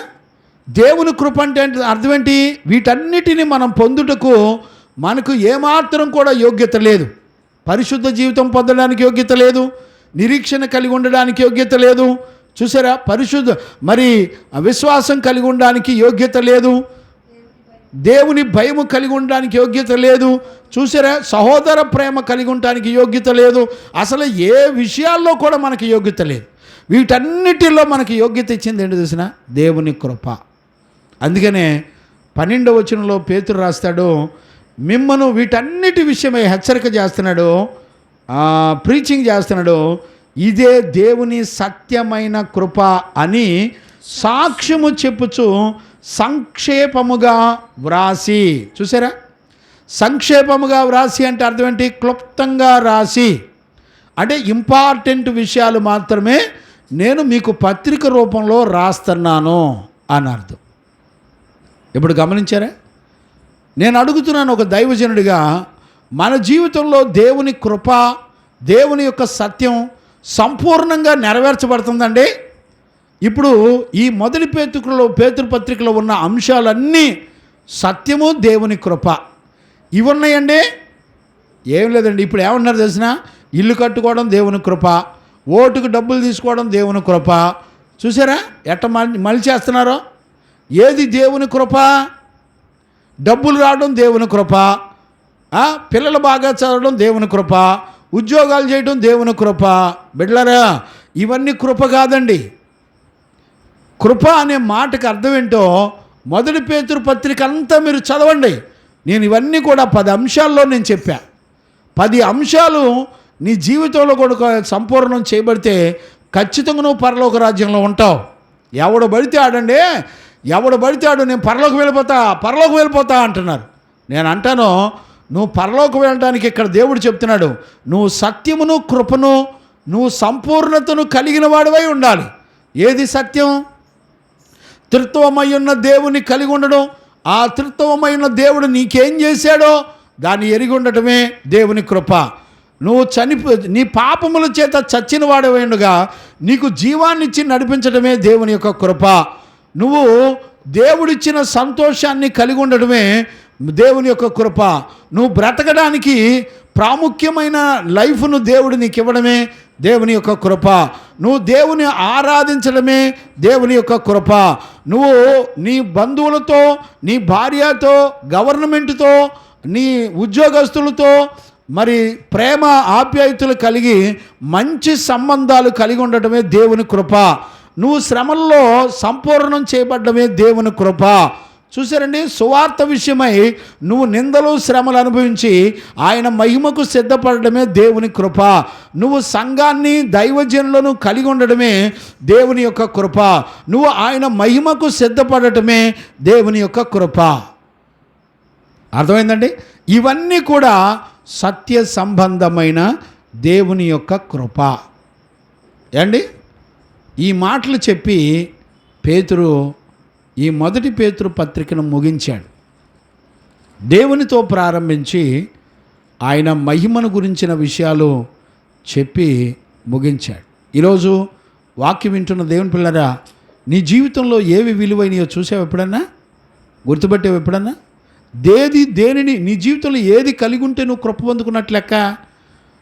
దేవుని కృప అంటే అర్థం ఏంటి? వీటన్నిటిని మనం పొందుటకు మనకు ఏమాత్రం కూడా యోగ్యత లేదు. పరిశుద్ధ జీవితం పొందడానికి యోగ్యత లేదు, నిరీక్షణ కలిగి ఉండడానికి యోగ్యత లేదు. చూసారా? పరిశుద్ధ మరి విశ్వాసం కలిగి ఉండడానికి యోగ్యత లేదు, దేవుని భయము కలిగి ఉండడానికి యోగ్యత లేదు. చూసారా? సహోదర ప్రేమ కలిగి ఉండడానికి యోగ్యత లేదు. అసలు ఏ విషయాల్లో కూడా మనకి యోగ్యత లేదు. వీటన్నిటిలో మనకి యోగ్యత ఇచ్చింది ఏంటో తెలిసిన? దేవుని కృప. అందుకనే 12వ వచనంలో పేతురు రాస్తాడు, మిమ్మను వీటన్నిటి విషయమై హెచ్చరిక చేస్తున్నాడు, ప్రీచింగ్ చేస్తున్నాడు. ఇదే దేవుని సత్యమైన కృప అని సాక్ష్యము చెప్పుచు సంక్షేపముగా వ్రాసి. చూసారా? సంక్షేపముగా వ్రాసి అంటే అర్థం ఏంటి? క్లుప్తంగా రాసి అంటే ఇంపార్టెంట్ విషయాలు మాత్రమే నేను మీకు పత్రిక రూపంలో రాస్తున్నాను అని అర్థం. ఇప్పుడు గమనించారా? నేను అడుగుతున్నాను ఒక దైవజనుడిగా, మన జీవితంలో దేవుని కృప, దేవుని యొక్క సత్యం సంపూర్ణంగా నెరవేర్చబడుతుందండి. ఇప్పుడు ఈ మొదటి పేతురుపత్రికలో ఉన్న అంశాలన్నీ సత్యము, దేవుని కృప ఇవి ఉన్నాయండి. ఏం లేదండి. ఇప్పుడు ఏమన్నారు తెలిసిన? ఇల్లు కట్టుకోవడం దేవుని కృప, ఓటుకు డబ్బులు తీసుకోవడం దేవుని కృప. చూసారా ఎట్ట మలిచేస్తున్నారో? ఏది దేవుని కృప? డబ్బులు రావడం దేవుని కృప, పిల్లలు బాగా చదవడం దేవుని కృప, ఉద్యోగాలు చేయడం దేవుని కృప. బిడ్డలారా, ఇవన్నీ కృప కాదండి. కృప అనే మాటకు అర్థం ఏంటో మొదటి పేతురుపత్రిక అంతా మీరు చదవండి. నేను ఇవన్నీ కూడా 10 అంశాల్లో నేను చెప్పా. 10 అంశాలు నీ జీవితంలో కూడా సంపూర్ణం చేయబడితే ఖచ్చితంగా నువ్వు పరలోక రాజ్యంలో ఉంటావు. ఎవడు పడితే ఆడండి, ఎవడు పడితే ఆడు నేను పరలోకి వెళ్ళిపోతా అంటున్నారు. నేను అంటాను, నువ్వు పరలోకి వెళ్ళడానికి ఇక్కడ దేవుడు చెప్తున్నాడు, నువ్వు సత్యమును కృపను నువ్వు సంపూర్ణతను కలిగిన వాడివై ఉండాలి. ఏది సత్యం? త్రిత్వమై ఉన్న దేవుని కలిగి ఉండడం. ఆ త్రిత్వమై ఉన్న దేవుడు నీకేం చేశాడో దాన్ని ఎరిగి ఉండటమే దేవుని కృప. నువ్వు నీ పాపముల చేత చచ్చిన వాడవేండుగా నీకు జీవాన్నిచ్చి నడిపించడమే దేవుని యొక్క కృప. నువ్వు దేవుడిచ్చిన సంతోషాన్ని కలిగి ఉండడమే దేవుని యొక్క కృప. నువ్వు బ్రతకడానికి ప్రాముఖ్యమైన లైఫ్ను దేవుడు నీకు ఇవ్వడమే దేవుని యొక్క కృప. నువ్వు దేవుని ఆరాధించడమే దేవుని యొక్క కృప. నువ్వు నీ బంధువులతో, నీ భార్యతో, గవర్నమెంట్తో, నీ ఉద్యోగస్తులతో మరి ప్రేమ ఆప్యాయతలు కలిగి మంచి సంబంధాలు కలిగి ఉండటమే దేవుని కృప. నువ్వు శ్రమల్లో సంపూర్ణం చేయబడ్డమే దేవుని కృప. చూసారండి, సువార్త విషయమై నువ్వు నిందలు శ్రమలు అనుభవించి ఆయన మహిమకు సిద్ధపడడమే దేవుని కృప. నువ్వు సంఘాన్ని దైవజనులను కలిగి ఉండడమే దేవుని యొక్క కృప. నువ్వు ఆయన మహిమకు సిద్ధపడటమే దేవుని యొక్క కృప. అర్థమైందండి? ఇవన్నీ కూడా సత్య సంబంధమైన దేవుని యొక్క కృప అండి. ఈ మాటలు చెప్పి పేతురు ఈ మొదటి పేతురు పత్రికను ముగించాడు. దేవునితో ప్రారంభించి ఆయన మహిమను గురించిన విషయాలు చెప్పి ముగించాడు. ఈరోజు వాక్యం వింటున్న దేవుని పిల్లరా, నీ జీవితంలో ఏవి విలువైనయో చూసావు ఎప్పుడన్నా? గుర్తుపెట్టావు ఎప్పుడన్నా? దేనిని నీ జీవితంలో ఏది కలిగి ఉంటే నువ్వు కృప పొందుకున్నట్లు లెక్క?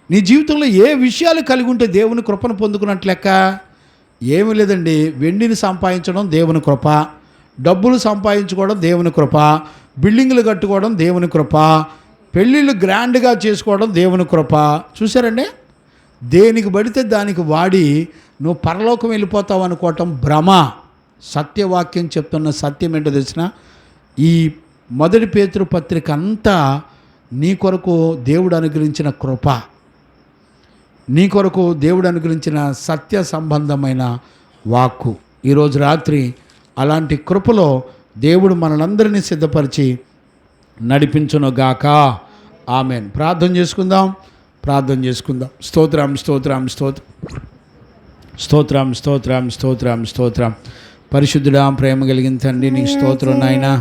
నీ జీవితంలో ఏ విషయాలు కలిగి ఉంటే దేవుని కృపను పొందుకున్నట్లు లెక్క? ఏమీ లేదండి. వెండిని సంపాదించడం దేవుని కృప, డబ్బులు సంపాదించుకోవడం దేవుని కృప, బిల్డింగులు కట్టుకోవడం దేవుని కృప, పెళ్ళిళ్ళు గ్రాండ్గా చేసుకోవడం దేవుని కృప. చూసారండి, దేనికి పడితే దానికి వాడి నువ్వు పరలోకం వెళ్ళిపోతావు అనుకోవటం భ్రమ. సత్యవాక్యం చెప్తున్న సత్యం ఏంటో తెలిసిన? ఈ మొదటి పేతురు పత్రిక అంతా నీ కొరకు దేవుడు అనుగ్రహించిన కృప, నీ కొరకు దేవుడు అనుగ్రహించిన సత్య సంబంధమైన వాక్కు. ఈరోజు రాత్రి అలాంటి కృపలో దేవుడు మనలందరినీ సిద్ధపరిచి నడిపించునుగాక. ఆమెన్. ప్రార్థన చేసుకుందాం. స్తోత్రం. పరిశుద్ధుడా, ప్రేమ కలిగిన తండ్రి, నీ స్తోత్రం నాయనా.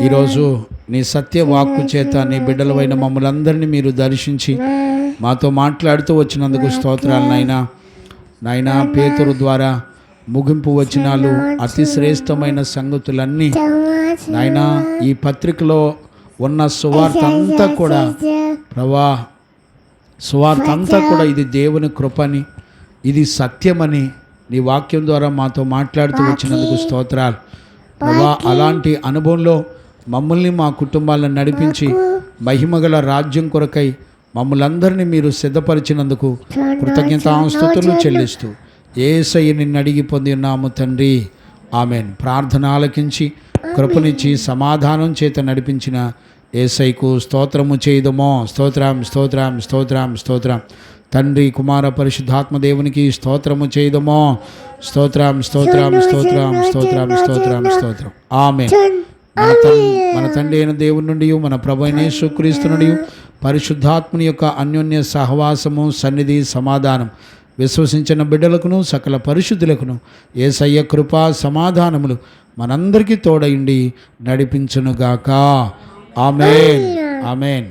ఈరోజు నీ సత్యవాక్కు చేత నీ బిడ్డలమైన మమ్మల్ని అందరినీ మీరు దర్శించి మాతో మాట్లాడుతూ వచ్చినందుకు స్తోత్రాలు నాయనా. పేతురు ద్వారా ముగింపు వచనాలు, అతి శ్రేష్టమైన సంగతులన్నీ నాయనా, ఈ పత్రికలో ఉన్న సువార్త అంతా కూడా ప్రభా, సువార్త అంతా కూడా ఇది దేవుని కృపని, ఇది సత్యమని నీ వాక్యం ద్వారా మాతో మాట్లాడుతూ వచ్చినందుకు స్తోత్రాలు ప్రభా. అలాంటి అనుభవంలో మమ్మల్ని, మా కుటుంబాలను నడిపించి మహిమగల రాజ్యం కొరకై మమ్మల్ని అందరినీ మీరు సిద్ధపరిచినందుకు కృతజ్ఞతాస్తుతులు చెల్లిస్తూ యేసయ్య నిన్ను అడిగి పొంది ఉన్నాము తండ్రి. ఆమెన్. ప్రార్థన ఆలకించి కృపనిచ్చి సమాధానం చేత నడిపించిన యేసయ్యకు స్తోత్రము చేయుదమో. స్తోత్రం. తండ్రి, కుమార, పరిశుద్ధాత్మ దేవునికి స్తోత్రము చేయుదమో. స్తోత్రం. ఆమెన్. మన తండ్రి అయిన దేవుని నుండి, మన ప్రభు అయిన యేసుక్రీస్తు నుండి, పరిశుద్ధాత్మని యొక్క అన్యోన్య సహవాసము, సన్నిధి, సమాధానం విశ్వసించిన బిడ్డలకును సకల పరిశుద్ధులకును యేసయ్య కృపా సమాధానములు మనందరికీ తోడయుండి నడిపించునుగాక. ఆమేన్.